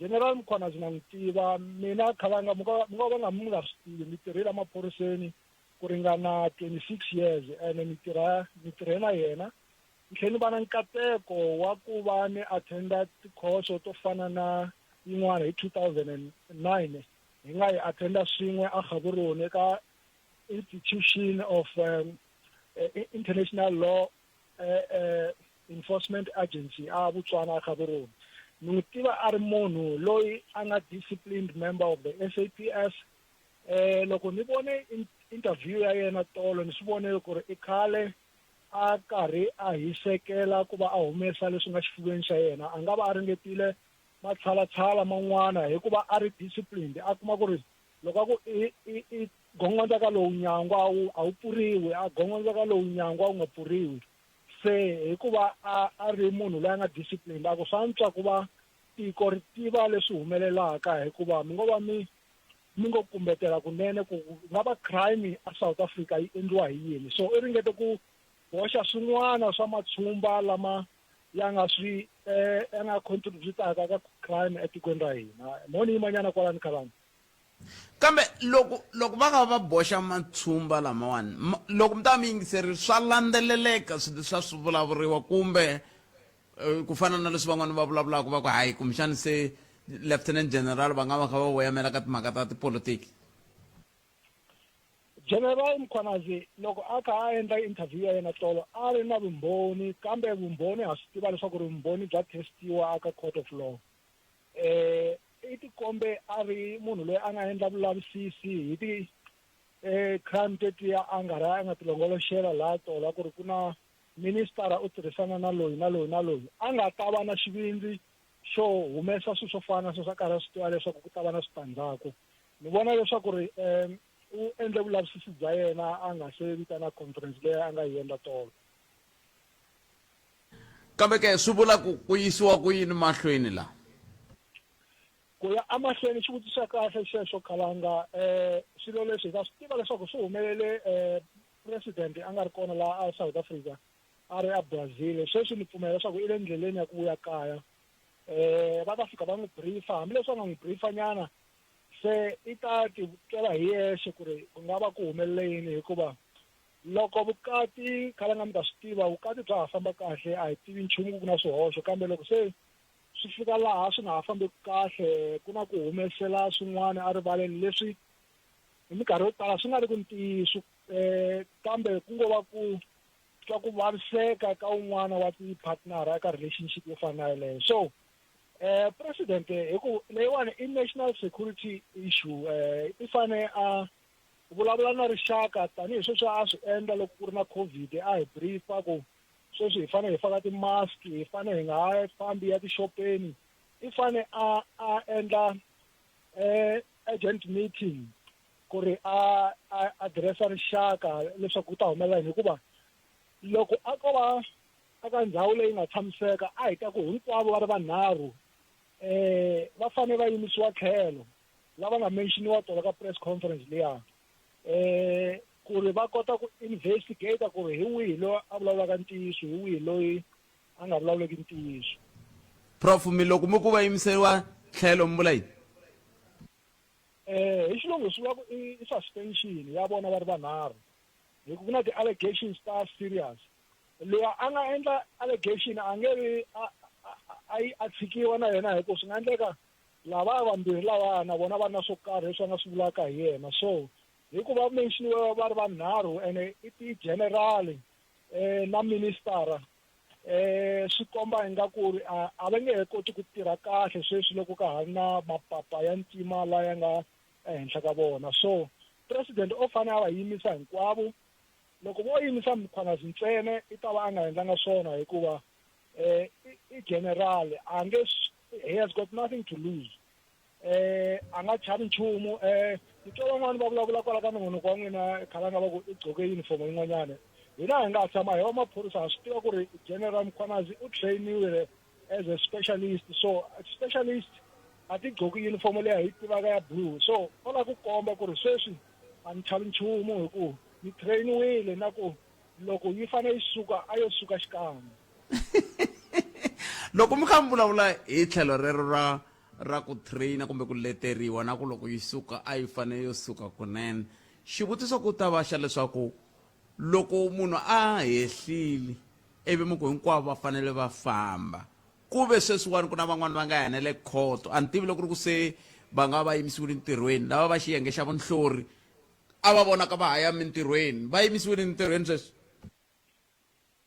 P: General Mkhwanazi na n'wi tiva mina Khalanga mi nga swi tivi ni tirhile emaphoriseni ku ringana 26 years ene ni tirhe na yena ni tlhela ni va na nkateko wa ku va ni attenda tikhoso to fana na yin'wana hi 2009 hi nga yi attenda swin'we a Gaborone eka Institution of International Law Enforcement Agency a Botswana a Gaborone ni n'wi tiva a ri munhu loyi a nga disciplined member of the SAPS loko ni vone interview ya yena tolo ni swi vonile ku ri i khale a karhi a hisekela ku va a humesa leswi nga xifuveni xa yena a nga va a ringetile matshalatshala man'wana hikuva a ri disciplined a kuma ku ri loko a ku i gongonza ka lowu nyangwa a wu pfuriwi a gongonza ka lowu nyangwa wu nga pfuriwi se hikuva a ri munhu loyi a nga disciplined a ku swantswa ku va tiko ri tiva leswi humelelaka hikuva mi ngo va mi ngo kumbetela kunene ku nga va crime a South Africa yi endliwa hi yini so i ringete ku boxa swin'wana swa matshumba lama ya nga swi ya nga contributaka ka crime etikweni ra hina moni yimanyana kwalani Khalanga
A: kambe loko va nga va boxa matshumba lamawani loko mi ta mi yingiseri swa landzeleleka swa swi vulavuriwa kumbe ku fana na leswi van'wana va vulavulaka va ku hayi kumbexani se Lieutenant General va nga va kha va voyamela ka timhaka ta tipolitiki
P: General Mkhwanazi loko a kha a endla interview ya yena tolo a ri na vumbhoni kambe vumbhoni ha swi tiva leswaku ri vumbhoni bya testiwa aka court of law i tikombe a ri munhu loyi a nga endla vulavisisi hi ti crime tetiya a nga tilongoloxela laha tolo ku ri ku na ministara u tirhisana na loyi na loyi na loyi a nga ta va na xivindzi xo humesa swilo swo fana swo swa karhi swi tiva leswaku ku ta va na switandzhaku ni vona leswaku ri u endle vulavisisi bya yena a nga se vitana conference leyi a nga yi endla tolo
A: kambe ke swi vula ku yisiwa ku yini mahlweni la
P: ku ya amahlweni xivutiso xa kahle xexo Khalanga swilo leswi ta swi tiva leswaku swi humelele president a nga ri kona laha a South Africa a ri a Brazil sweswi ni pfumela leswaku i le ndleleni ya ku vuya kaya va ta fika va n'wi briefa hambileswi va nga n'wi briefa nyana se i ta tivukela hi yexe ku ri ku nga va ku humelele yini hikuva loko vukati Khalanga mi ta swi tiva vukati bya ha famba kahle a hi tivi nchumu ku na swihoxo kambe loko se swi fika laha swi nga ha fambi kahle ku na ku humesela swin'wana a rivaleni leswi hi minkarhi yo tala swi nga ri ku ntiyiso kambe ku ngo va ku twa ku vaviseka ka un'wana wa ti-partner eka relationship yo fana na yeleyo so president hi ku leyiwani i national security issue i fane a vulavula na rixaka tanihi sweswi a swi endla loko ku ri na COVID a hi briefa ku sweswi hi fanele hi faka ti-mask hi fanele hi nga ha fambi ya tixopeni i fane a endla agent meeting ku ri a addressa rixaka leswaku ku ta humelela yini hikuva loko a ko va aka ndhawu leyi nga tshamiseka a hi ta ku hinkwavo va ri vanharhu va fanele va yimisiwa tlhelo lava nga mentioniwa tolo ka press conference liya ku ri va kota ku investigate ku ri hi wihi loyi a vulavulaka ntiyiso hi wihi loyi a nga vulavuleki ntiyiso.
A: Prof, mi loko mi ku va yimiseriwa tlhelo mbula yini?
P: Hi xilungu swi vula ku i suspension ya vona va ri vanharhu hi ku na ti-allegations ta serious. Loyi a nga endla allegation a nge ri a tshikiwa na yena hikuva swi nga endleka lava vambirhi lava na vona va na swo karhi leswi va nga swi vulaka hi yena. So hikuva menxioniwa va ri vanharhu ene i ti-general na minister swi komba ingaku ri a va nge he koti ku tirha kahle sweswi loko ka ha ri na mapapa ya ntima la ya nga ehenhla ka vona. So president o fanele a va yimisa hinkwavo. Loko vo yimisa Mkhwanazi ntsena i ta va a nga endlanga swona hikuva i general a nge he has got nothing to lose. A nga chavi nchumu ni twa van'wani va vulavula kwala ka nongonoko wa n'wina khalanga va ku i gcoke uniform yin'wanyana. Hina hi nga tshama hi va maphorisa ha swi tiva ku ri General Mkhwanazi u trainiwile as a specialist. So specialist a ti gcoki uniform leyi hi tivaka ya blue. So va la ku komba ku ri sweswi a ni chavi nchumu hi ku ni trainiwile na ku loko yi fanele yi suka a yo suka xikan'we.
A: Loko mi kha mi vulavula hi tlhelo rero ra ku traina kumbe ku leteriwa na ku loko yi suka a yi fanele yo suka kunene, xivutiso ku ta va xa leswaku loko munhu a hehlile ivi mi ku hinkwavo va fanele va famba ku ve sweswiwani ku na van'wani va nga yanele khoto a ni tivi loko ri ku se va nga va yimisiwile ntirhweni lava va xiyenge xa vunhlori a va vonaka va haya mintirhweni va yimisiwile ntirhweni sweswi.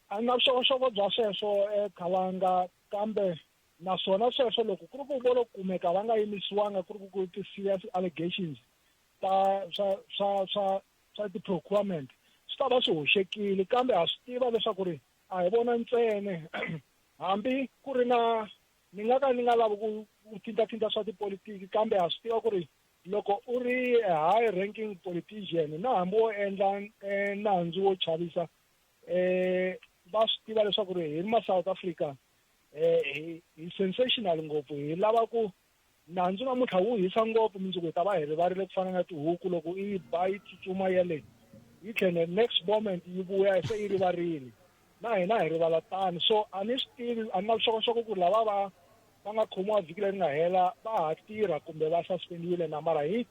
P: A na vuxokoxoko bya sweswo Khalanga kambe naswona sweswo loko ku ri ku vo lo kumeka va nga yimisiwanga ku ri ku ti-serious allegations ta swa ti-procurement swi ta va swi hoxekile kambe ha swi tiva leswaku ri a hi vona ntsena hambi ku ri na ni nga ka ni nga lavi ku thintathinta swa tipolitiki kambe ha swi tiva ku ri loko u ri high ranking politician na hambi wo endla nandzu wo chavisa va swi tiva leswaku ri hi ma-South Africa hi sensational ngopfu hi lava ku nandzu namuntlha wu hisa ngopfu mundzuku hi ta va hi rivarile ku fana na tihuku loko i ba yi tsutsuma yele yi tlhela next moment yi vuya se yi rivarile na hina hi rivala tani. So a ni swi tivi a ni na vuxokoxoko ku lava va nga khomiwa vhiki leri nga hela va ha tirha kumbe va suspendiwile na mara hi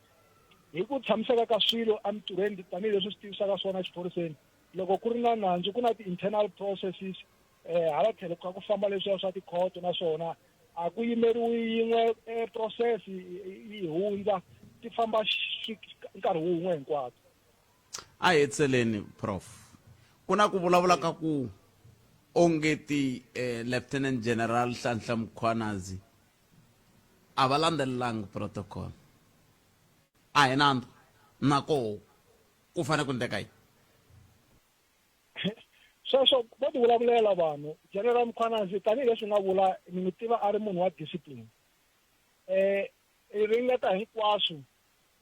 P: ku tshamiseka ka swilo emintirhweni tanihileswi swi tivisaka swona exiphoriseni loko ku ri na nandzu ku na ti-internal processes hala tlhelo ka ku famba leswiya swa tikhoto naswona a ku yimeriwi yin'we process yi hundza ti famba nkarhi wun'we hinkwato.
A: A hi hetseleni Prof, ku na ku vulavula ka ku ongeti Lieutenant General Nhlanhla Mkhwanazi a va landzelelangi protocol a hi nandzu nako ku fanele ku endleka yini?
P: Sweswo vo ti vulavulela vanhu. General Mkhwanazi tanihileswi nga vula ni n'wi tiva a ri munhu wa discipline. I ringeta hinkwaswo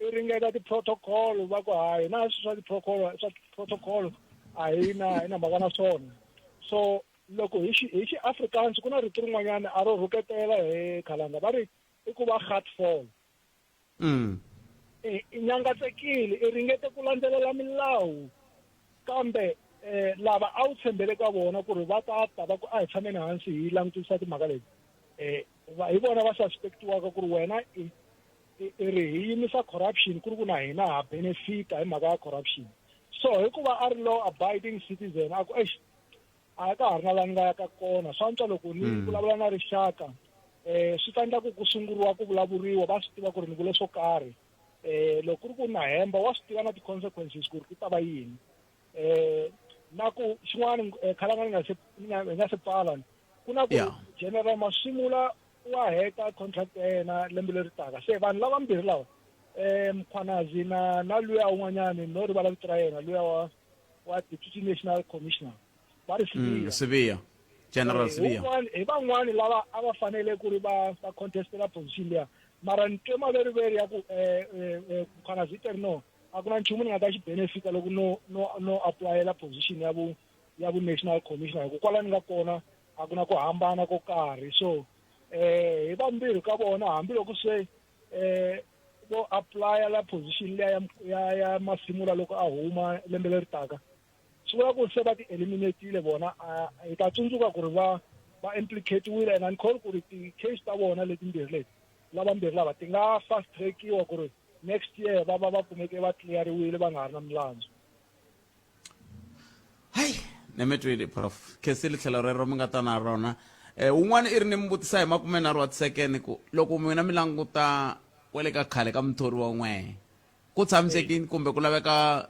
P: i ringeta ti-protocol va ku hayi na swa ti-protocol a hi na mhaka na swona. So loko hi xi-Afrikaans ku na rito rin'wanyana a ro rhuketela hi Khalanga va ri i ku va heartful. I nyangatsekile i ringete ku landzelela milawu kambe lava a wu tshembele ka vona ku ri va ta va ku a hi tshameni hansi hi langutisa timhaka leti hi vona va suspectiwaka ku ri wena i ri hi yimisa corruption ku ri ku na hina ha benefita hi mhaka ya corruption. So hikuva a ri law abiding citizen a ku a ka ha ri na laha ni nga yaka kona swa antswa loko ni vulavula na rixaka swi ta endla ku sunguriwa ku vulavuriwa va swi tiva ku ri ni vule swo karhi loko ku ri ku na hemba wa swi tiva na ti-consequences ku ri ku ta va yini. Na ku xin'wana Khalanga ni nga se pfala ku na ku General Masimula wa heta contract ya yena lembe leri taka se vanhu lava mbirhi lawa Mkhwanazi na luya un'wanyani no rivala vito ra yena luya wa Deputy National Commissioner va ri
A: Sibiya General Sibiya
P: hi van'wani lava a va fanele ku ri va contestela position liya mara ni twe maveriveri ya ku Mkhwanazi no a ku na nchumu ni nga ta xi benefita loko no aplayela position ya ya vu-national commissioner hi kwalani nga kona a ku na ku hambana ko karhi so hi vambirhi ka vona hambiloko se vo apply la position leya ya masimula loko a huma lembe leri taka swi vula ku se va ti-eliminatile vona hi ta tsundzuka ku ri va implicate-wile and uncall ku ri ti-case ta vona letimbirhi leti lavambirhi lava ti nga fast trackiwa ku ri next year va kumeke va cleariwile va nga ha ri na milandzu
A: nemetwile prof khesile tlhelo rero mi nga ta na rona un'wana i ri ni mi vutisa hi 30 tisekeni ku loko n'wina mi languta kwale ka khale ka muthori wa n'we ku tshamisekini kumbe ku laveka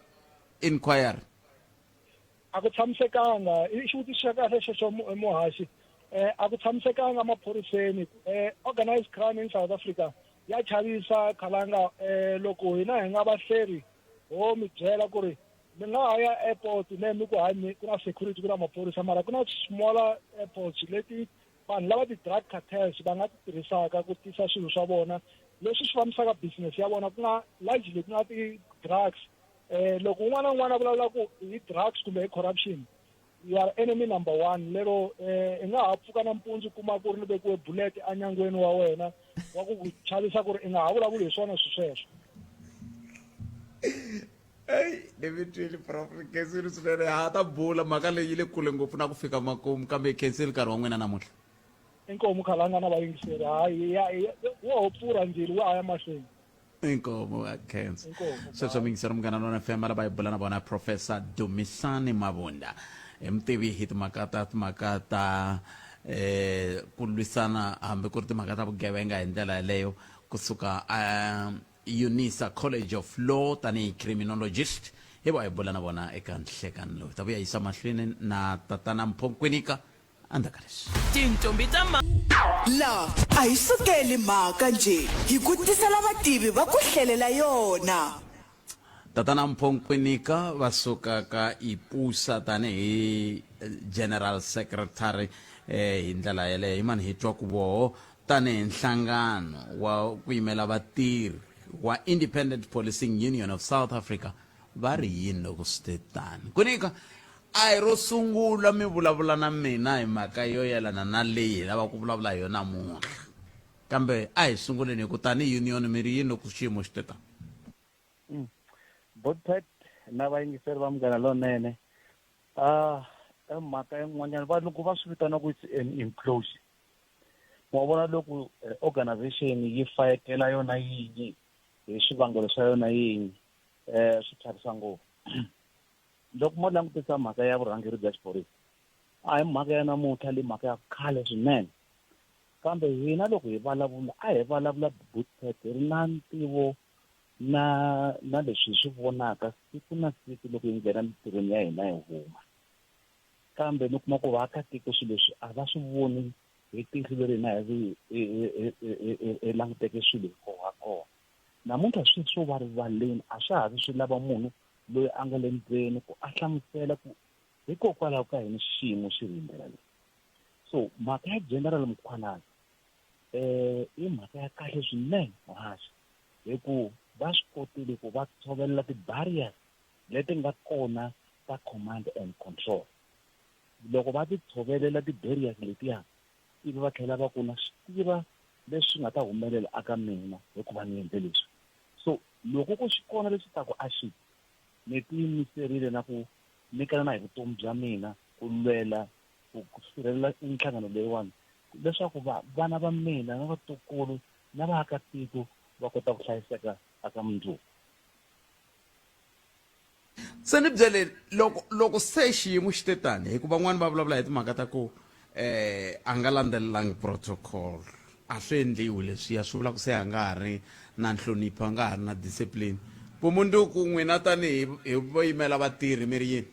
A: inquiry
P: a ku tshamisekanga i xivutiso xa kahle xexo muhaxi a ku tshamisekanga maphoriseni organized crime in South Africa ya chavisa khalanga loko hina hi nga va hleri ho mi byela ku ri mi nga ha ya airport ne mi ku hani ku na security ku na maphorisa mara ku na smaller airports leti vanhu lava ti-drug cartels va nga ti tirhisaka ku tisa swilo swa vona leswi swi fambisaka business ya vona ku nga largely ku nga ti-drugs loko un'wana na un'wana a vulavula ku hi drugs kumbe hi corruption you are enemy number 1 lero i nga ha pfuka nampundzu kuma ku ri ni vekiwe bullet anyangweni wa wena wa ku ku chavisa ku ri i nga ha vulavuli hi swona sweswo
A: nemetwile prof khensile swinene ha ta bula mhaka leyi le kule ngopfu na ku fika makumu kambe khensile nkarhi wa n'wina namuntlha
P: inkomu khalanga na vayingiseri hayi wo pfura ndzilo wa ya mahlweni
A: inkomo khensa sweswo mingisero munghana lona FM lava hi bula na vona Professor Dumisani Mabunda mutivi hi timhaka ta ku lwisana hambi ku ri timhaka ta vugevenga hi ndlela yaleyo kusuka UNISA College of Law tanihi criminologist hi va hi bula na vona eka nhlekani lowu ta vuya yisa mahlweni na tatana Mphokwinika andaka leswi
K: tintombi ta la a hi sukeli mhaka nje hi ku tisela vativi va ku hlelela yona
A: tatana Mphokwinika va suka ka ipusa tanihi general secretary hi ndlela yaleyo imani hi twa ku voho tanihi nhlangano wa ku yimela vatirhi wa Independent Policing Union of South Africa va ri yini loko swi tani Kunika a hi ro sungula mi vulavula na mina hi mhaka yo yelana na leyi lava ku vulavula hi yona namuntlha kambe a hi sunguleni hi ku tani union mi ri yini loko xiyimo xi teta
I: Bothpet na vayingiseri va munghana lonene mhaka yin'wanyana va loko va swi vitana ku it's an implosion wa vona loko organization yi fayekela yona yinyi hi swivangelo swa yona yinyi swi tlharisa ngopfu loko mo langutisa mhaka ya vurhangeri bya xiphorisa a hi mhaka ya namuntlha leyi mhaka ya khale swinene kambe hina loko hi vulavula a hi vulavula Bothpet hi ri na ntivo na leswi hi swi vonaka siku na siku loko hi nghena mitirhweni ya hina hi huma kambe ni kuma ku vaakatiko swilo leswi a va swi voni hi tihlo leri hina hi languteke swilo ha kona namuntlha swi swo va rivaleni a swa ha vi swi lava munhu loyi a nga le ndzeni ku a hlamusela ku hikokwalaho ka hina xiyimo xi rindzela leyi so mhaka ya general Mkhwanazi i mhaka ya kahle swinene muhaxi hi ku va swi kotile ku va tshovelela ti-barriers leti nga kona ta command and control loko va ti tshovelela ti-barriers letiya ivi va tlhela va ku na swi tiva leswi nga ta humelela aka mina hikuva ni endle leswi so loko ku swi kona leswi ta ku a xi ni tiyimiserile na ku nyikana na hi vutomi bya mina ku lwela ku sirhelela nhlangano leyiwani leswaku vana va mina na vatukulu na vaakatiko va kota ku hlayiseka aka mundzuku
A: se ni byele loko se xiyimo xi tetani hikuva van'wani va vulavula hi timhaka ta ku a nga landzelelangi protocol a swi endliwi leswiya swi vula ku se a nga ha ri na nhlonipho a nga ha ri na discipline vumundzuku n'wina tanihi vo yimela vatirhi mi ri yini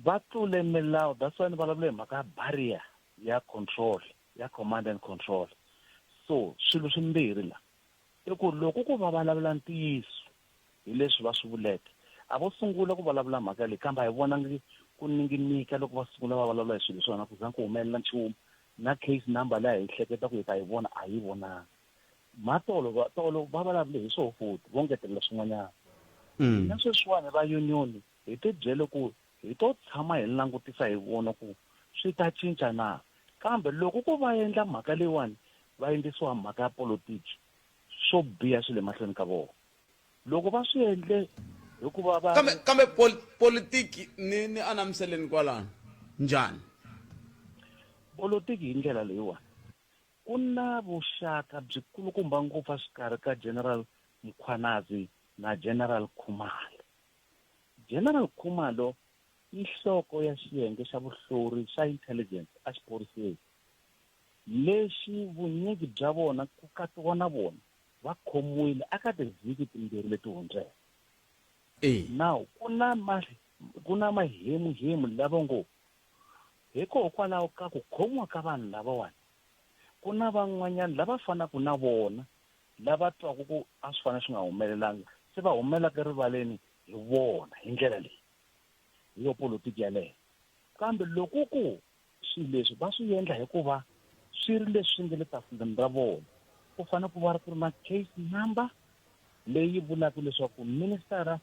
I: va tlule milawu that's why ni vulavula hi mhaka ya barrier ya control ya command and control so swilo swimbirhi la i ku loko ku va vulavula ntiyiso hi leswi va swi vuleke a vo sungula ku vulavula mhaka leyi kambe a hi vonangi ku ninginika loko va sungula va vulavula hi swilo swona ku za ku humelela nchumu na case number laha hi hleketa ku hi ta yi vona a yi vonanga tolo va vulavule hi swo futhi vo ngetelela swin'wanyana na sweswiwani va union hi ti byele ku
Q: hi to tshama hi langutisa hi vona ku swi ta cinca na kambe loko ko va endla mhaka leyiwani va endlisiwa mhaka ya politiki swo biha swi le mahlweni ka vona loko va swi endle hikuva va
A: kambe politiki ni anamiseleni kwalano njhani
Q: politiki hi ndlela leyiwani ku na vuxaka byikulukumba ngopfu exikarhi ka General Mkhwanazi na General Khumalo. General Khumalo i nhloko ya xiyenge xa vuhlori xa intelligence a xiporiseni lexi vunyingi bya vona ku katsiwa na vona va khomiwile aka tivhiki timbirhi leti hundzeke. Now ku na mahemu lava ngo hikokwalaho ka ku khomiwa ka vanhu lavawani ku na van'wanyana lava fanaka na vona lava twaka ku a swi fana swi nga humelelanga se va humelaka rivaleni hi vona hi ndlela leyi hi yo politiki yaleyo kambe loko ku swilo leswi va swi endla hikuva swi ri leswi nga le tafuleni ra vona ku fana ku va ri na case number leyi vulaka leswaku minister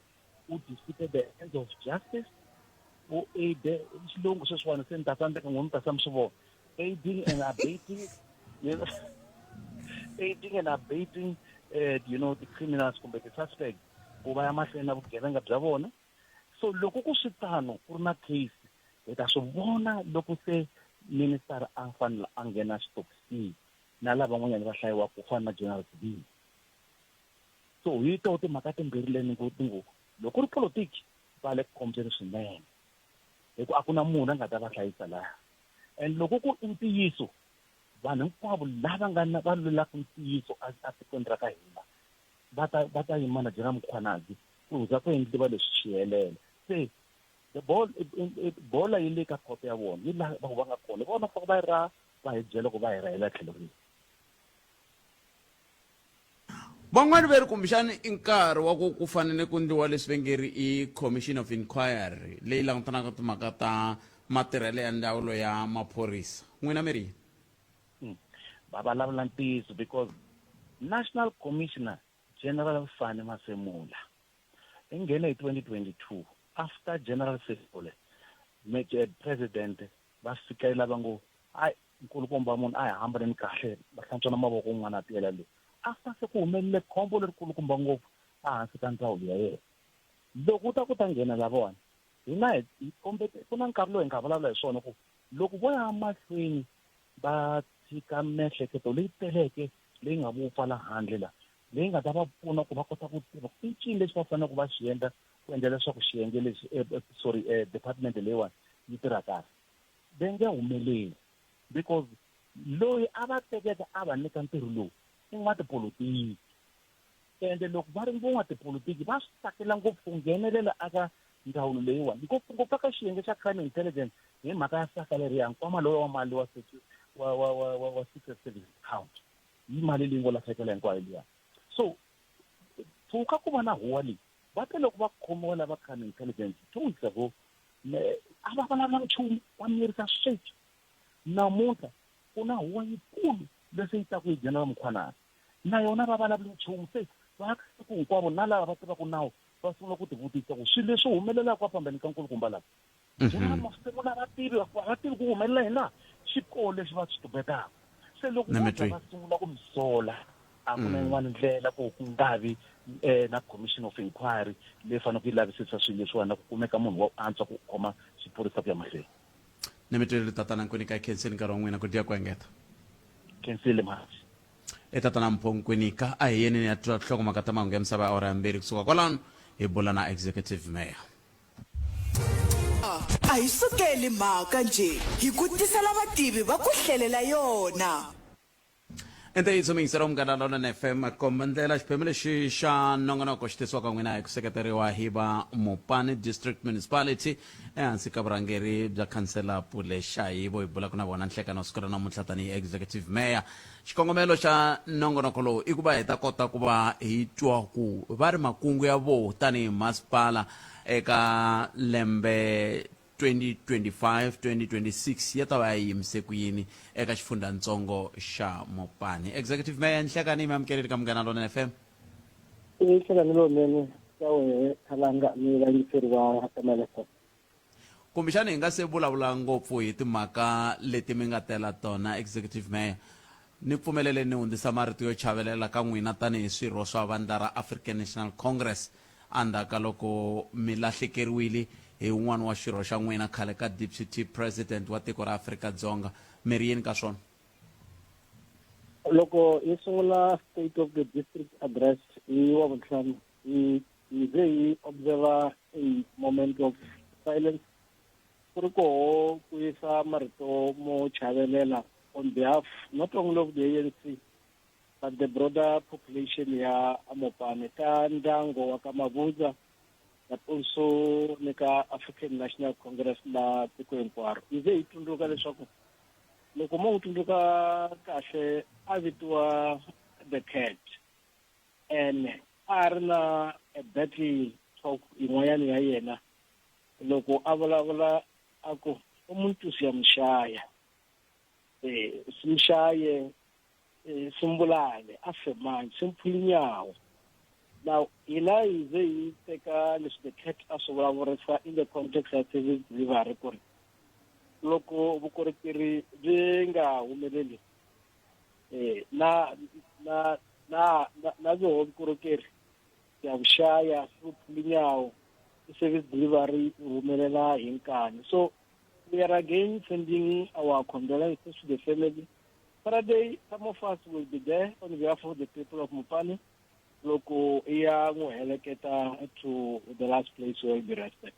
Q: u defeated the end of justice o aid xilungu sweswiwani se ni ta tsandzeka n'wi ta swi vona aiding and abating aiding and abating the criminals kumbe the suspect ku va ya mahlweni na vugevenga bya vona so loko ku swi tano ku ri na case hi ta swi vona loko se minister a fanele a nghena xitokisini na lava van'wanyana va hlayiwa ku fana na General Sibini so hi to timhaka timbirhi leni ngopfu loko ri politiki va le khombyeni swinene hikuva a ku na munhu a nga ta va hlayisa laha and loko ku i ntiyiso vanhu hinkwavo lava nga na va lulaka ntiyiso a tikweni ra ka hina va ta yima na General Mkhwanazi ku za ku endliwa leswi xihelela se the bola yi le ka khoto ya vona yi laha va nga kona vona fa va ra va hi byela ku va hi rahela tlhelo rihi
A: van'wani va ri kumbexani i nkarhi wa ku fanele ku endliwa leswi va nge ri i commission of inquiry leyi langutanaka timhaka ta matirhelo ya ndzawulo ya maphorisa n'wina mi ri
Q: va vulavula ntiyiso because National Commissioner General Fani Masemula i nghene hi 2022 after General Sesole president va fikela va ngo ai nkulukumba munhu a hi hambaneni kahle va hlantswa na mavoko un'wana a tiyela leyi after se ku humelele khombo lerikulukumba ngopfu ehansi ka ndzawulo ya yena loko u ta ku ta nghena lavawani hina hi kombete ku na nkarhi lowu hi nga vulavula hi swona ku loko vo ya mahlweni va tshika miehleketo leyi teleke leyi nga vupfa la handle la leyi nga ta va pfuna ku va kota ku tiva ku i ncini lexi va fanele ku va xi endla ku endla leswaku xiyenge lexi department leyiwani yi tirha kahle va nge humeleli because loyi a va tekeka a va nyika ntirho lowu i n'watipolitiki ende loko va ri van'watipolitiki va swi tsakela ngopfu ku nghenelela aka ndzawulo leyiwani ngopfungopfu aka xiyenge xa crime intelligence hi mhaka ya sakaleri ya nkwama loyi wa mali wa secret service account yi mali leyi ngo lahlekela hinkwayo liya so pfuka ku va na huwa leyi va te loko va khomiwa lava crime intelligence 2 weeks ago a va vulavula nchumu wa mirisa sweswi namuntlha ku na huwa yikulu leswi yi taku hi General Mkhwanazi na yona va vulavula nchumu se va ku hinkwavo na lava va tivaka nawu va sungula ku tivutisa ku swilo leswi humelelaka vafambeni ka nkulukumba lava General Masemula va tivi ku humelela hi laha xikolo lexi va swi tumbetaka se loko va sungula ku misola a ku na yin'wana ndlela ku nga vi na commission of inquiry leyi fanele ku yi lavisisa swilo leswiwani na ku kumeka munhu wa antswa ku khoma xiphorisa ku ya mahlweni
A: ni mi twele tatana nkweni ka khenseni nkarhi wa n'wina ku dya ku engeta
Q: khensile masi
A: tatana Mpho ka a hi yeneni ya nhlokomhaka ta mahungu ya misava ya awara ya mbirhi kusuka kwalano hi bula na executive mayor
K: a hi sukeli mhaka nje hi ku tisela vativi va ku hlelela yona
A: ente hi tshamisela Munghana Lonene FM komba ndlela xiphemu lexi xa nongonoko xi tisiwaka n'wina hi ku seketeriwa hi va Mopani District Municipality ehansi ka vurhangeri bya khansela Pule Shahivo hi bulaka na vona nhlekano siku ra namuntlha tanihi executive mayor xikongomelo xa nongonoko lowu i ku va hi ta kota ku va hi twa ku va ri makungu ya vo tanihi masipala eka lembe 2025-2026 ya ta va yimise ku yini eka xifundantsongo xa Mopani executive mayor nhlekani mi amukeleli ka Munghana Lonene FM
R: nhlekani lonene ka wehe Khalanga mi vayingiseri va Tamela FM
A: kumbexana hi nga se vulavula ngopfu hi timhaka leti mi nga tela tona executive mayor ni pfumelele ni hundzisa marito yo chavelela ka n'wina tanihi swirho swa vandla ra African National Congress andaka loko mi lahlekeriwile hi un'wana wa xirho xa n'wina khale ka deputy president wa tiko ra Afrika-Dzonga mi ri yini ka swona?
P: Loko hi sungula state of the district address hi wa vutlhanu hi ze hi observer a moment of silence ku ri koho ku yisa marito mo chavelela on behalf not only of the ANC but the broader population ya Mopane ta ndyango wa ka Mabunda but also le ka African National Congress la tiko hinkwaro. Hi ze hi tsundzuka leswaku loko mo tsundzuka kahle a vitiwa the cat and a ri na a battle talk yin'wanyana ya yena loko a vulavula a ku umuntu siyamshaya simshaye simbulale afemanje simphulinyawo. Now hina hi ze hi teka leswi the cat a swi vulavurisa in the context of service delivery ku ri loko vukorhokeri byi nga humeleli na byo vukorhokeri ya vuxaya swiphulinyawo service delivery humelela hi nkani. So we are again sending our condolences to the family. Friday, some of us will be there on behalf of the people of Mopane. Loko iya ngo heleketa to the last place where we'll be rested.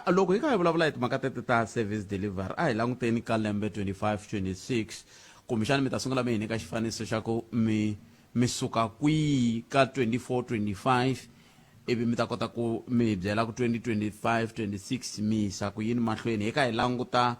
A: Loko hi ka hi vulavula hi timhaka tete ta service delivery a hi languteni ka lembe 25-26 kumbexana mi ta sungula mi hi nyika xifaniso xa ku mi suka kwihi ka 24-25 ivi mi ta kota ku mi byela ku 2025-26 mi yisa ku yini mahlweni hi ka hi languta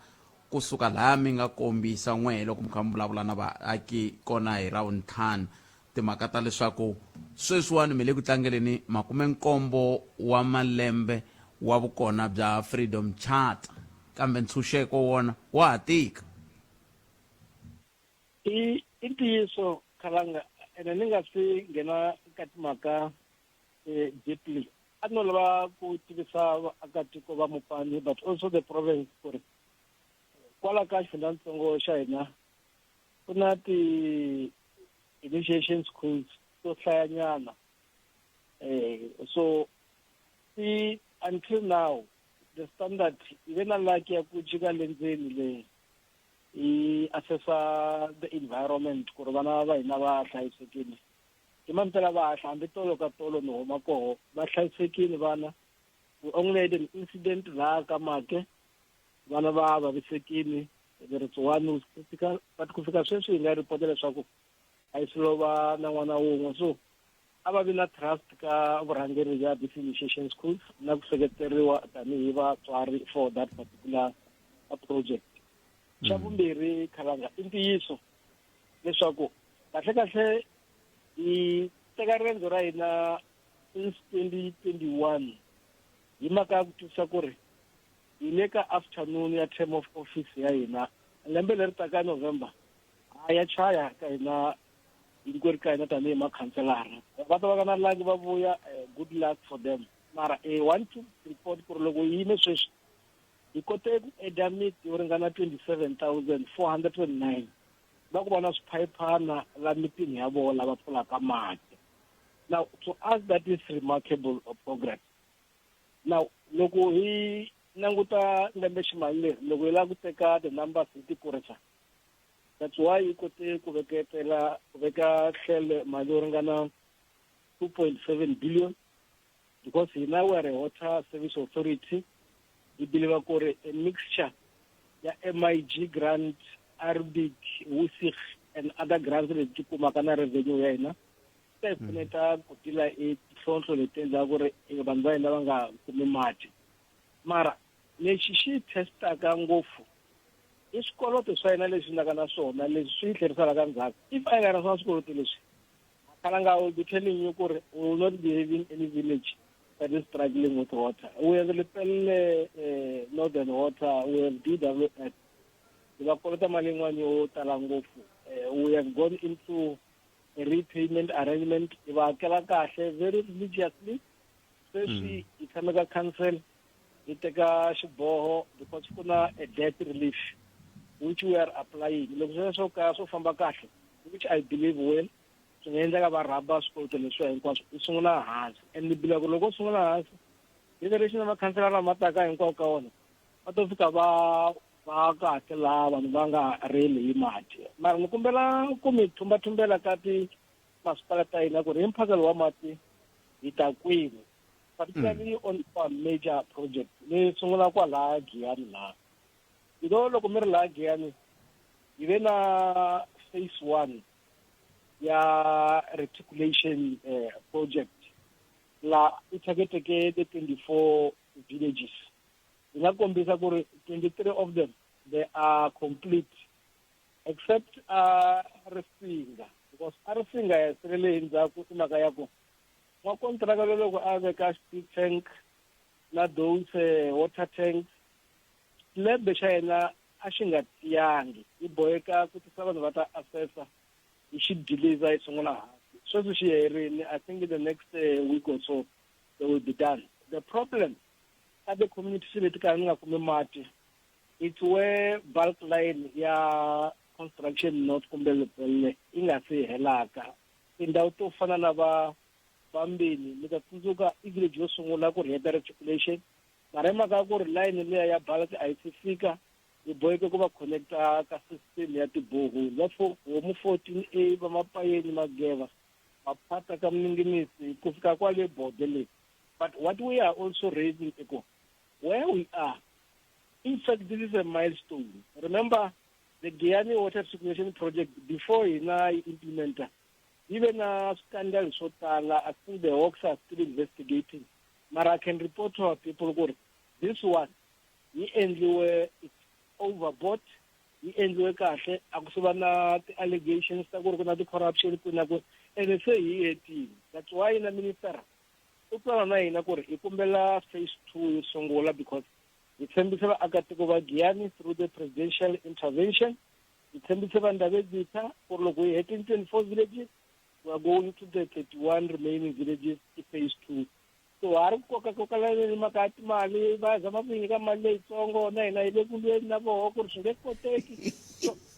A: kusuka laha mi nga kombisa n'we loko mi kha mi vulavula na vaaki kona hi ravuntlhanu timhaka ta leswaku sweswiwani mi le ku tlangeleni 70 wa malembe wa vukona bya Freedom Charter kambe ntshunxeko wona wa ha tika.
P: I ntiyiso Khalanga ene ni nga si nghena ka timhaka deeply a no lava ku tivisa vaakatiko va Mopane but also the province ku ri kwala ka xifundzatsongo xa hina ku na ti-initiation schools to hlayanyana so until now the standard even like ya ku jika lendzeni le I assessa the environment ku ri vana va hina va hlayisekile hi mampela va hlambi tolo ka tolo no huma koho va hlayisekile vana. We only had an incident la ka Make vana va vavisekile there is one who's critical but ku fika sweswi hi nga report leswaku a yi silova na n'wana wun'we so a va vi na trust ka vurhangeri bya initiation schools na ku seketeriwa tanihi vatswari for that particular project. Xa vumbirhi Khalanga i ntiyiso leswaku kahle hi teka rendzo ra hina since 2021 hi maka ya ku twisisa ku ri hi le ka afternoon ya term of office ya hina lembe leri taka November a ya chaya ka hina hinkwerhu ka hina tanihi makhanselara va ta va ka na langi va vuya good luck for them mara I want to report ku ri loko hi yime sweswi hi kote ku edamit yo ringana 27,409 va ku va na swiphayiphana la mitini ya vona lava pfulaka mati. Now to us that is remarkable progress. Now loko hi nanguta lembe ximali leri loko hi lava ku teka the numbers hi ti kurisa that's why hi kote ku veka hlele mali yo ringana 2.7 billion because hina we are a water service authority. We believe for a mixture ya MIG grant, RBIC, WUSIG, and other grants that you kumakana revenue ya ina. Definitely kutila front le tenza gore banza ina banga kumimati. Mara lexi testa ka ngofu. Isikoloto swa ina leswi ndaka na swona leswi swi tlherisaka ka ndzhaku. If I nga na swa sikoloto leswi Khalanga will be telling you gore we will not be having any village that is struggling with water. We have Northern Water, we have DWS. We have gone into a repayment arrangement. Very religiously, especially Islamic Council, hi teka xiboho because ku na a debt relief which we are applying. Loko sweswo ka swo famba kahle, which I believe will, swi nga endleka va rhaba swikoto leswiya hinkwaswo i sungula hansi. And ni bila ku loko u sungula hansi, hi lexi na makhanselara ma taka hinkwawo ka wona, va to fika va kahle laha vanhu va nga reli hi mati. Mara ni kombela ku mi thumbela ka timasipala ta hina ku ri hi mphakelo wa mati hi ta kwini, particularly on major project ni sungula kwalaha Giyani laha. Loko mi ri laha Giyani hi ve na phase 1 ya reticulation project la i targeteke the 24 villages. Hi nga kombisa ku ri 23 of them they are complete except Risinga, because Risinga ya sirele endzhaku i mhaka ya ku n'wakontraka loko a veka speed tank na those water tanks, slab xa yena a xi nga tiyangi, hi boheka ku tisa vanhu va ta assessa hi xi delays hi sungula hansi. Sweswi xi herile, I think in the next week or so they will be done. The problem at the community leti ka ni nga kumi mati, it's where bulk line ya construction not kumbe lepelle i nga se helaka. Tindhawu to fana na Mbini ni ta tsundzuka i village yo sungula ku ri heta reticulation, mara hi mhaka ku ri line leya ya bulk a yi se fika, hi boheke ku va connecta ka system ya tiboho va homu 14A va mapayeni mageva maphata ka mninginisi ku fika kwale border. But what we are also raising where we are, in fact this is a milestone. Remember the Giyani water circulation project before ina implementer, even a scandal so tala, I think the works are still investigating. But I can report to our people, this one, it's overbought, kahle, akusubana allegations, the corruption, and they say 18. That's why in the minister, phase 2 Songola, because it's Agatogova Giyani through the presidential intervention. It's Ndabedita for Logo 24 villages. We are going to the 31 remaining villages in phase 2. So our Coca-Cola Makati Mali, Bazamaka Mali, Songo, Nina, Nabo, so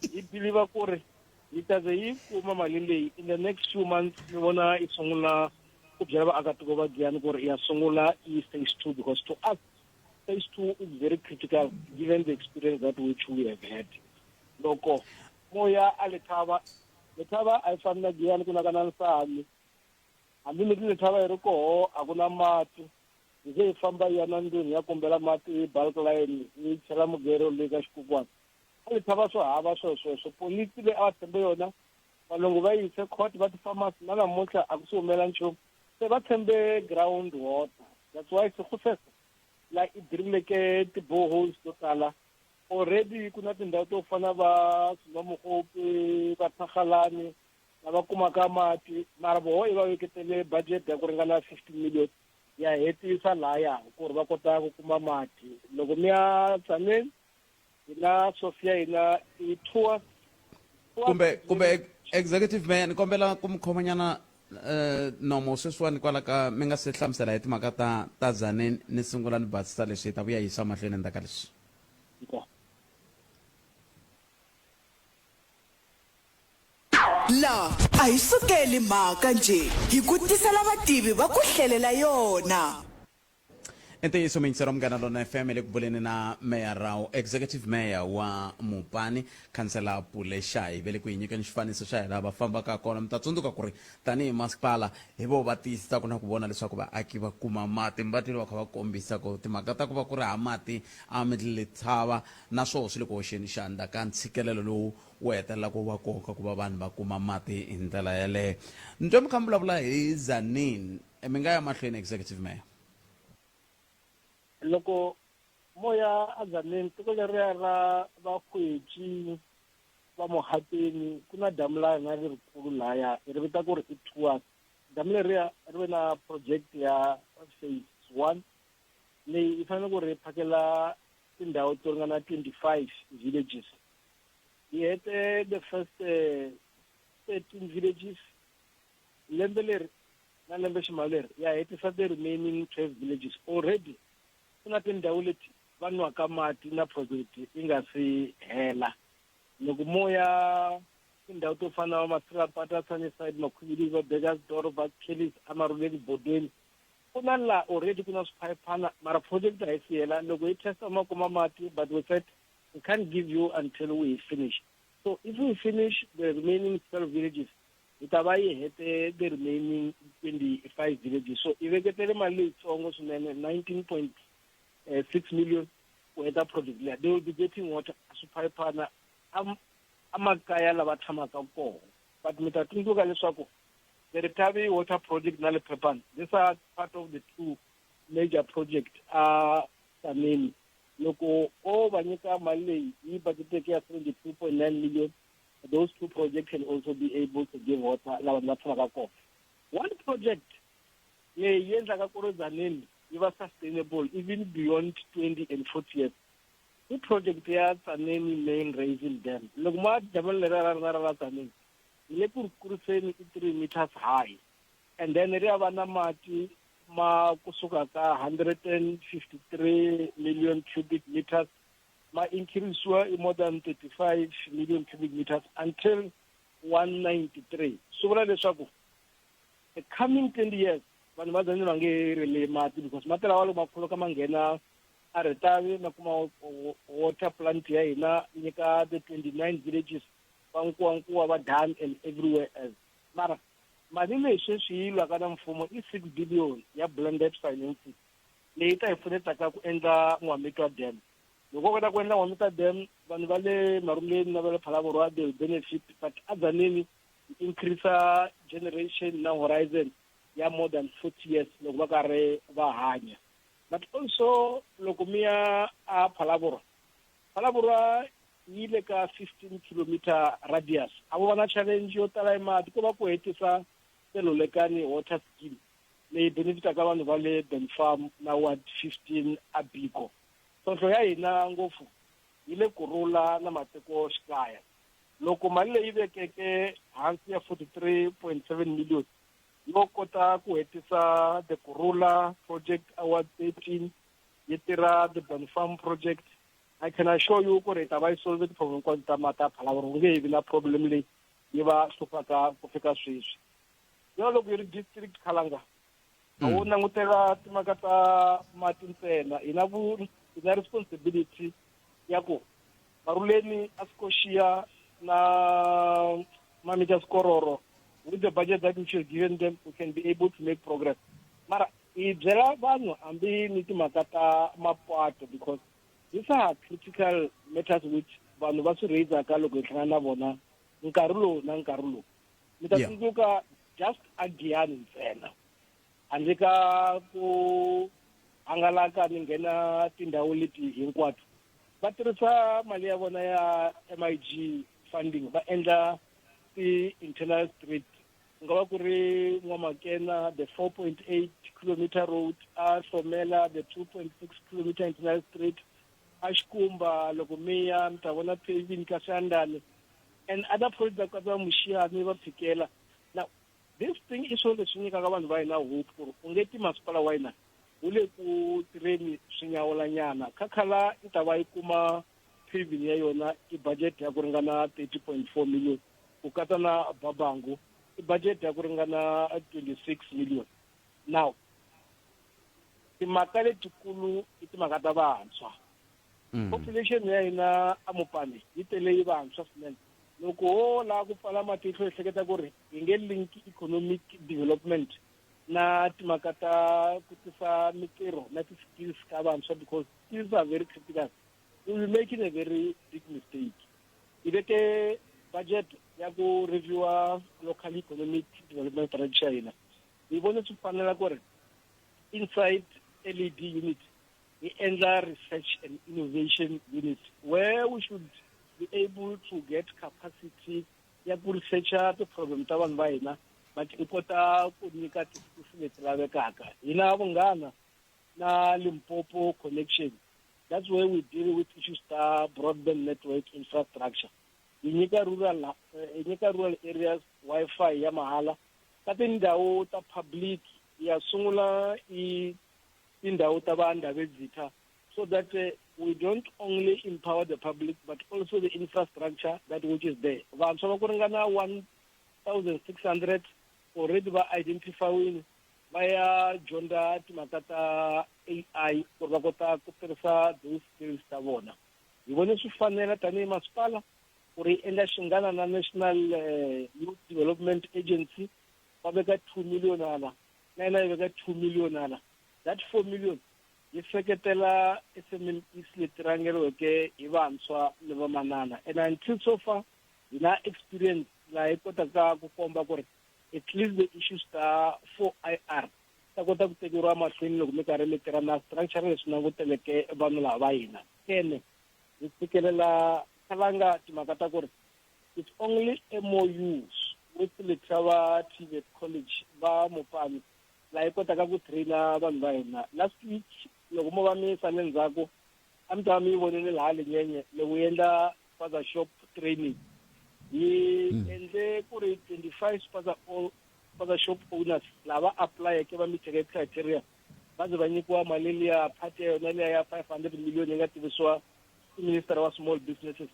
P: it believe a core. It has a in the next few months, we want to Songola, Agatogova Giyani, Songola is phase 2, because to us, phase 2 is very critical given the experience that which we have had. Loko, Moya Aletava, I found that Giyani Kunaganan Sami. And then the Tava Roko, Aguna Mati, the Famba Yanandu, Yakumbela Mati, bulk line, Salamugero, Legash Kuwan. Aletava so Avaso, so politically out the Beona, along way is a court, but farmers, Nana Mota, Aksu Melancho, Sebatembe groundwater. That's why it's a process. Like it didn't make the boreholes totala. Already you could not in that of Fanava, Nomo Hope, Batakhalani, Navakumakamati, Marabo, you get a budget that we're gonna 50 million. Yeah, it is a liar, Korbakota, Kumamati, Logomia, Samen, Ina Sofia, Ina Itua.
A: Kumbe executive man, Kombela Kumkomanyana. No sweswiwani kwala ka mi nga se hlamusela hi timhaka ta Tzaneen ni sungula ni basisa leswi hi ta vuya yisa mahlweni endzhaku ka leswi.
K: La a hi sukeli mhaka nje hi ku tisela vativi va ku hlelela yona.
A: Ntiyiso mintsero Munghana Lonene FM le ku buleni na Mayor Rao, Executive Mayor wa Mopani, Councillor Pule Shai, vele ku nyika xifaniso xa hina va fambaka kona. Mi ta tsundzuka ku ri tanihi masipala hi vo va tiyisisa ku na ku vona leswaku vaaki va kuma mati, va tlhela va kha va kombisa ku timhaka ta ku va ku ri mati a Midlitshava na swoho swi le ku hoxeni xandla ka ntshikelelo lowu wu hetelela ku va koka ku va vanhu va kuma mati hi ndlela yaleyo. Ni twa mi kha mi vulavula hi Tzaneen, mi nga ya mahlweni Executive Mayor.
P: Loko moya a Tzaneen tiko leriya ra vakwetsi va Mohateni ku na damu laha nga ri rikulu lahaya ri vita ku ri i Tuas. Damu leriya ri ve na project ya phase 1 leyi yi fanele ku ri phakela tindhawu to ringana 25 villages. Hi hete the first 13 villages, lembe leri na lembe ximali leri ya hetisa the remaining 12 villages already. ku na tindhawu leti va nwaka mati na project yi nga si hela. Loko moya tindhawu to fana na Masirapata, Sunnyside, Makhubiri, va Burgersdorp, va Kellis, Amaruleni, Bodweni. Ku na la already ku na swiphayiphana mara project a yi si hela. Loko yi testa ma kuma mati, but we said we can't give you until we finish. So if we finish the remaining 12 villages, itabai hete the remaining 25 villages. So if we get the money, it's almost 19.6 million with that project. They will be getting water as a pipe partner. Amakaya lava tamaka ko. But mitatungu kaleswako. The Retabi water project nale pepan. These are part of the two major projects. I mean, loko o banyika Malay, we budget 22.9 million. Those two projects can also be able to give water. One project, is sustainable even beyond 20 and 40 years. Two projects here are main raising them. Look, what double Lepur Kursen 3 meters high. And then Riavanamati ma kusukaka 153 million cubic meters. My increase were more than 35 million cubic meters until 193. So what are the coming 10 years, because Matarawa Makoloka Mangena, Aretavi, Nakuma water plant here, Nika, the 29 villages, Pankuanku, Dam, and everywhere else. Mara, Madame she Lagadam for 6 billion, ya blended financing. Later, I put it at Mwamika Dam. Kwenda wameta them banvale marule na vale palabora they benefit, but other name increase generation na horizon ya more than 40 years lokubakare bahanya. But also lokumia a palabora ile ka 15 kilometer radius. Abo wana challenge yo talaima dikoba ko etisa selolekani water scheme. Le benefit ka bantu vale Ben Farm na ward 15 abiko. So ya ina ngofu ile kurula na mateko xikaya. Loko mali leyi vekeke hansi ya 43.7 million yo kota ku hetisa the Kurula project award 13 yetira the Ben Farm project. I can assure you ko reta ba solve it problem ko tamata phalawro nge ibina problem le yiba sufaka ku fika sweswi. Yo loko yi district Khalanga awuna ngutela timakata matintsena ina responsibility yako maruleni askoshia na mamita skororo with the budget that we should given them we can be able to make progress mara ijela bano ambi niti makata mapato because these are critical matters which bano basu raise akalo kwetana bona nkarulo mitasunduka just again tsena andika ku angalaka ningena tindhawu leti hinkwato va tirhisa mali ya vona ya MIG funding va endla ti-internal street nga va ku ri Nwamakena the 4.8 kilometer road a Hlomela the 2.6 kilometer internal street a Xikumba loko miya mi ta vona paving ka Sandane and other projects ka Mushiyani va phikela. Now this thing is all the nyika ka vanhu va hina hope ku nge ti masipala wa hina ule ku tireni swinyawula nyana kakhala itava yi kuma paving ya yona i budget ya ku ringana 30.4 million ku katsa na Babangu i budget ya ku ringana 26 million. Now timhaka letikulu i timhaka ta vantshwa. Population ya hina a Mopani yi tele yi vantshwa swinene. Loko ho la ku pfala matihlo ehleketa ku ri hi nge link economic development na timhaka ta ku tisa mitirho na ti-skills ka vantshwa because skills are very critical. We will be making a very big mistake. Ibeke budget ya ku reviewa local economic development strategy ya hina. Hi vone swi fanela ku ri inside LED unit we endla research and innovation unit where we should be able to get capacity ya ku researcha the problem ta vanhu va hina but i kota ku nyika ti-skills leti lavekaka. Hina vunghana na Limpopo connection. That's where we deal with issues ta broadband network infrastructure. Hi nyika rural areas Wi-Fi ya mahala ka tindhawu ta public ya sungula i indawo tabanda bezitha, so that we don't only empower the public but also the infrastructure that which is there. Vantshwa va ku ringana 1,600 already va identifying vaya dyondza timhaka ta AI ku va kota ku tirhisa those skills ta vona. Hi vone swi fanela tanihi masipala ku ri endla xingana na National Youth Development Agency va veka 2 million ala na yena yi veka 2 million ala. That 4 million yi seketela SMMEs leti rangeriweke hi vantshwa ni vamanana, and until so far hi na experience laha hi kotaka ku komba ku ri at least the issues ta 4IR ta kota ku tekeriwa mahlweni loko mi karhi mi tirha na structure leswi languteleke vanhu lava va hina. Kene hi fikelela kalanga timhaka ta ku ri it's only MOUs with Letaba TVET College va Mopani laha hi kotaka ku traina vanhu va hina. Last week loko mo va mi sale ndzhaku a mi ta mi vonile laha lenyenye loko hi endla spaza shop training hi endle ku ri 25 spaza shop owners lava applyeke va meet criteria va ze va nyikiwa mali liya phati ya yona liya ya 500 million yi nga tivisiwa minister wa small businesses.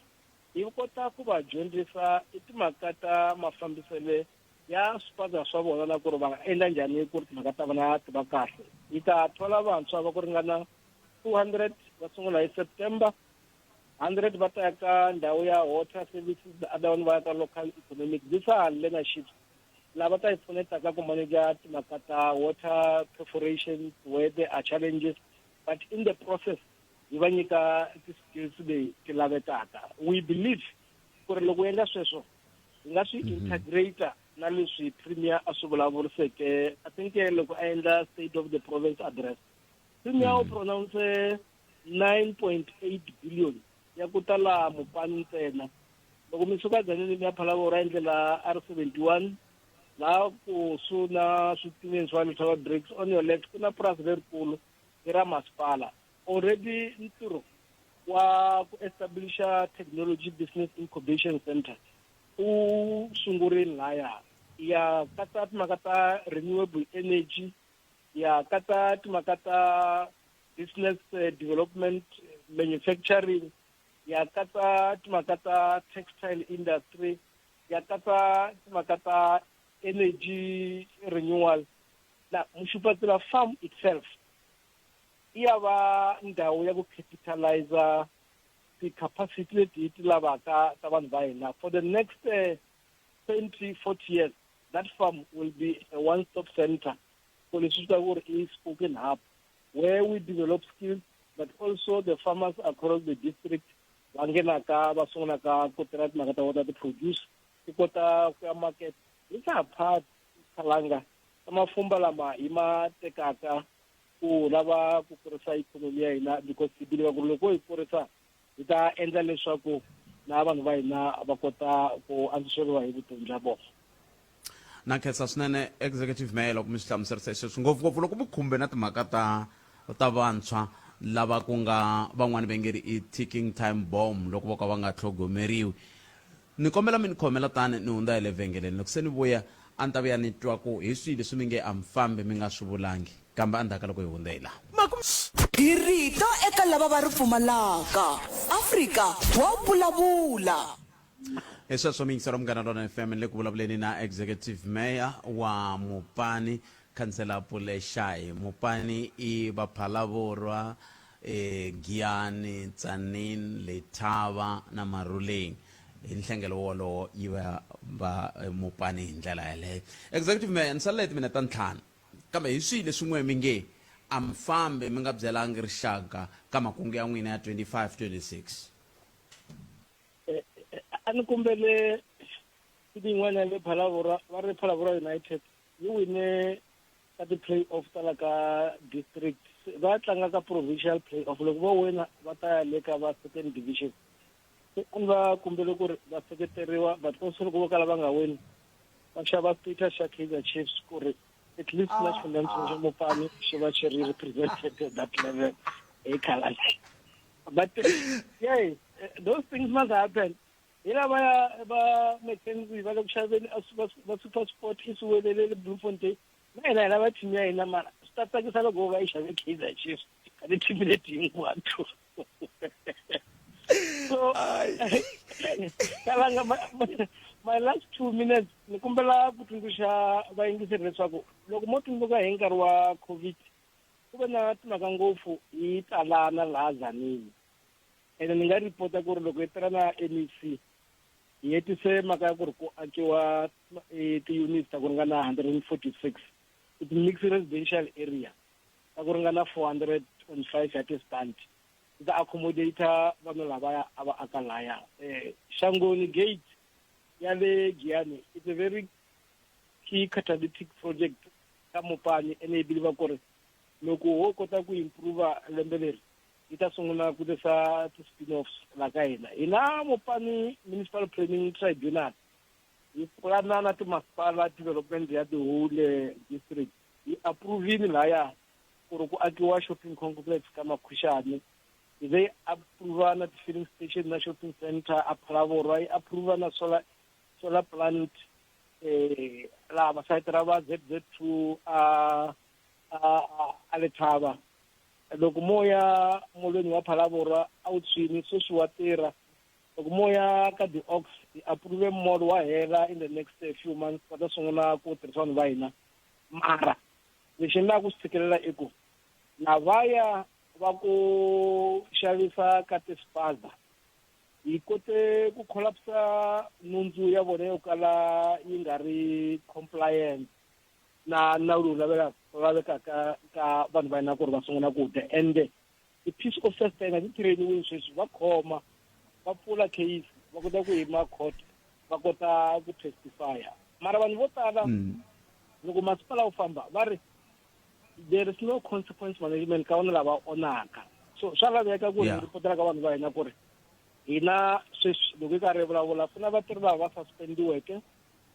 P: Hi kota ku va dyondzisa i timhaka ta mafambisele ya spaza swa vona na ku ri va nga endla njhani ku ri timhaka ta vona ti va kahle. Hi ta thola vantshwa va ku ringana 200 va sungula hi September, 100 va ta ya ka ndhawu ya water services, the other one va ya ka local economic. These are learnerships lava ta hi pfunetaka ku manager timhaka ta water perforations where there are challenges, but in the process hi va nyika ti-skills leyi ti lavekaka. We believe ku ri loko endla sweswo hi nga swi integrata na leswi premier a swi vulavuriseke. I think loko a endla state of the province address, premier u pronounce 9.8 billion ya ku tala Mopani ntsena. Loko mi suka dzanini mi ya phalavora endlela R71 laha ku suna switimeni swa Letaba Bricks on your left ku na purasi lerikulu i ra masipala. Already ntirho wa ku establisha technology business incubation center u sungurile laya ya katsa timhaka ta renewable energy, ya katsa timhaka ta business development, manufacturing, ya katsa timhaka ta textile industry, ya katsa timhaka ta energy renewal. Na Mushipatsela farm itself iya va ndhawu ya ku capitalize the capacity leti ti lavaka ta vanhu va hina. For the next 20-40 years, that farm will be a one-stop center for the is spoken hub, where we develop skills, but also the farmers across the district vangenaka va sungulaka ku tirha timhaka ta vona ti produce ti kota ku ya market. It's a part kalanga ta mafumba lama hi ma tekaka ku lava ku kurisa ikhonomi ya hina, because hi biliva ku loko hi kurisa hi ta endla leswaku na vanhu va hina va kota ku antswiseriwa hi vutomi bya vona.
A: Na khensa swinene executive mayor loko mi swi hlamuserise sweswi ngopfungopfu loko mi khumbe na timhaka ta vantshwa lava ku nga van'wani va nge ri i ticking time bomb loko vo ka va nga tlhogomeriwi. Ni kombela mi ni khomela tani ni hundza hi le vhengeleni, loko se ni vuya a ni ta vuya ni twa ku hi swihi leswi mi nge a mi fambi mi nga swi vulangi, kambe endzhaku ka loko hi hundze hi laha.
K: Hi rito eka lava va ri pfumalaka, Afrika wa vulavula.
A: Hi sweswo mingisero Munghana Lonene FM le ku vulavuleni na executive mayor wa Mopani Councillor Pule Shai. Mopani i Baphalaborwa, Giyani, Tsanin, Letaba na Maruleng. Hi nhlengelo wolowo yi va Mopani hi ndlela yaleyo. Executive mayor ni salele timinete ta ntlhanu, kambe hi swihi leswi n'we mi nge a mi fambi mi nga byelangi rixaka ka makungu ya n'wina ya 25-26?
P: A ni kombele tin'wana le Phalavora va ri Phalavora United yi wine ka ti-play-off ta la ka district, va tlanga ka provincial play-off. Loko va wina va ta ya le ka va second division. A ni va kombele ku ri va seketeriwa, but also loko vo kala va nga wini va xava status xa Kaizer Chiefs ku ri at least national xa Mopani xi va xi ri represented at that level hi khala. But yeah, those things must happen. Hila ba Mackenzie va le ku xaveni va Super Sport isuwelele Bloemfontein na hina va team ya hina, mara ta tsakisa loko va yi xave Kaizer Chiefs ka ti-team leti hinkwato so Kalanga my last 2 minutes ni kombela ku tsundzuxa vayingiseri leswaku loko mo tumbuluka hi nkarhi wa COVID ku ve na timhaka ngopfu hi talana laha Tzaneen ene ni nga ripota ku ri loko hi tirha na MEC hi hetise mhaka ya ku ri ku akiwa ti-units ta ku ringana 146 it's mixed residential area ta ku ringana 405 ya ti-stand ta accommodator vanhu lavaya a va aka laya Shangoni Gate ya le Giyani it's a very key catalytic project ka Mopani ene i believe ku ri loko ho kota ku improve lembe leri yi ta sungula ku tisa ti-spin-offs la ka hina hina Mopani Municipal Planning Tribunal hi pulana na timasipala development ya the whole district hi approvini laya ku ri ku akiwa shopping complex ka Makhushani they approve na filling station na shopping center a Phalaborwa I approve na solar plant la ba site ra ba ZZ2 a Letaba loko moya molweni wa Phalaborwa a utswini so swi wa tirha loko moya ka the Ox approve mall wa hela in the next few months va ta sungula ku tirhisa vanhu va hina mara lexi na ku sikelela eko na vaya va ku xavisa ka ti-spaza hi kote ku collapse nhundzu ya vona yo kala yi nga ri compliant na nawu lowu lavekaka ka vanhu va hina ku ri va sungula ku dya ende ti-peace officers ta hina ti trainiwile sweswi va khoma va pfula case va kota ku yima court va kota ku testifya mara vanhu vo tala loko masipala wu famba va ri there is no consequence management ka vona lava onaka so swa laveka ku ri ripotela ka vanhu va hina ku ri hina sweswi loko hi karhi hi vulavula ku na vatirhi lava va suspendiweke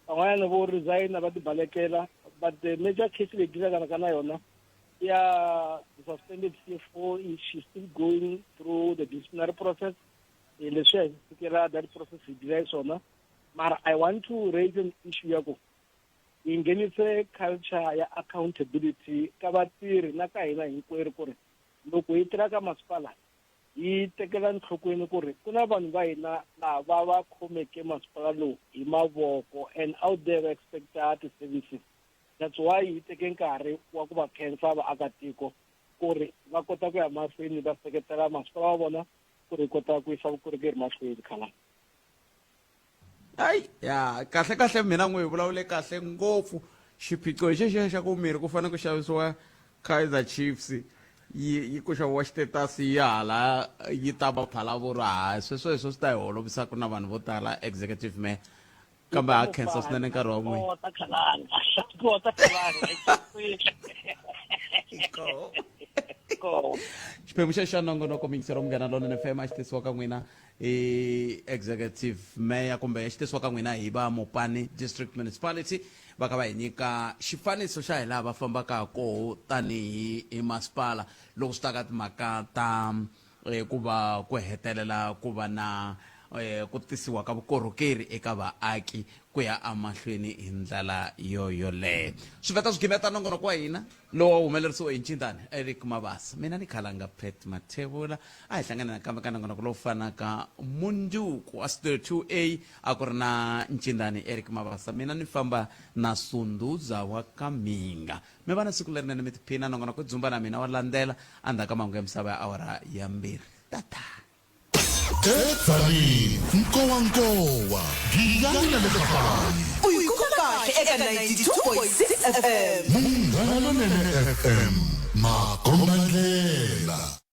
P: van'wanyana vo resign va tibalekela but the major case leyi disakanaka na yona ya the suspended CFO she's still going through the disciplinary process leswi hi fikela that process hi dila hi swona mara I want to raise an issue ya ku hi nghenise culture ya accountability ka vatirhi na ka hina hinkwerhu ku ri loko hi tirha ka masipala hi tekela nhlokweni ku ri ku na vanhu va hina lava va khomeke masipala lowu hi mavoko and out there va expecta ti-services that's why hi teke nkarhi wa ku va khensa vaakatiko ku ri va kota ku ya mahlweni va seketela masipala wa vona ku ri kota ku yisa vukorhokeri mahlweni khala
A: hayi ya kahle mina n'wi vulavule kahle ngopfu xiphiqo hi xexiya xa ku mirhi ku fanele ku xavisiwa Kaizer Chiefs yi ku xaviwa xitetasi ya hala yi ta va Phalaborwa sweswo swi ta hi holovisaka na vanhu vo tala executive mayor kambe ha khensa swinene nkarhi wa n'wina xiphemu xa xa nongonoko mixero munghana lonene FM a xi tisiwa ka n'wina executive mayor kumbe xi tisiwa ka n'wina hi va Mopani District Municipality va ka va hi nyika xifaniso xa hi laha va fambaka koho tanihi hi masipala loko swi ta ka timhaka ta ku va ku hetelela ku va na ku tisiwa ka vukorhokeri eka vaaki ku ya amahlweni hi ndlela yoyoleyo swi veta swi gimeta nongonoko wa hina lowu humelerisiwa hi Ncintani Eric Mabasa mina ni Khalanga Pet Mathebula a hi hlangane nakambe ka nongonoko lowu fanaka Munduku a Studio 2A a ku ri na Ncintani Eric Mabasa mina ni famba na Sunduza wa Kaminga mi va na siku lerinene mi tiphina nongonoko dzumba na mina wa landzela endzhaku ka mahungu ya misava ya awara ya 2 tata
D: Tzaneen nkowankowa ngiyani na le kafani
K: uyikuka kahle eka 92.6 FM
D: Munghana Lonene FM makombandlela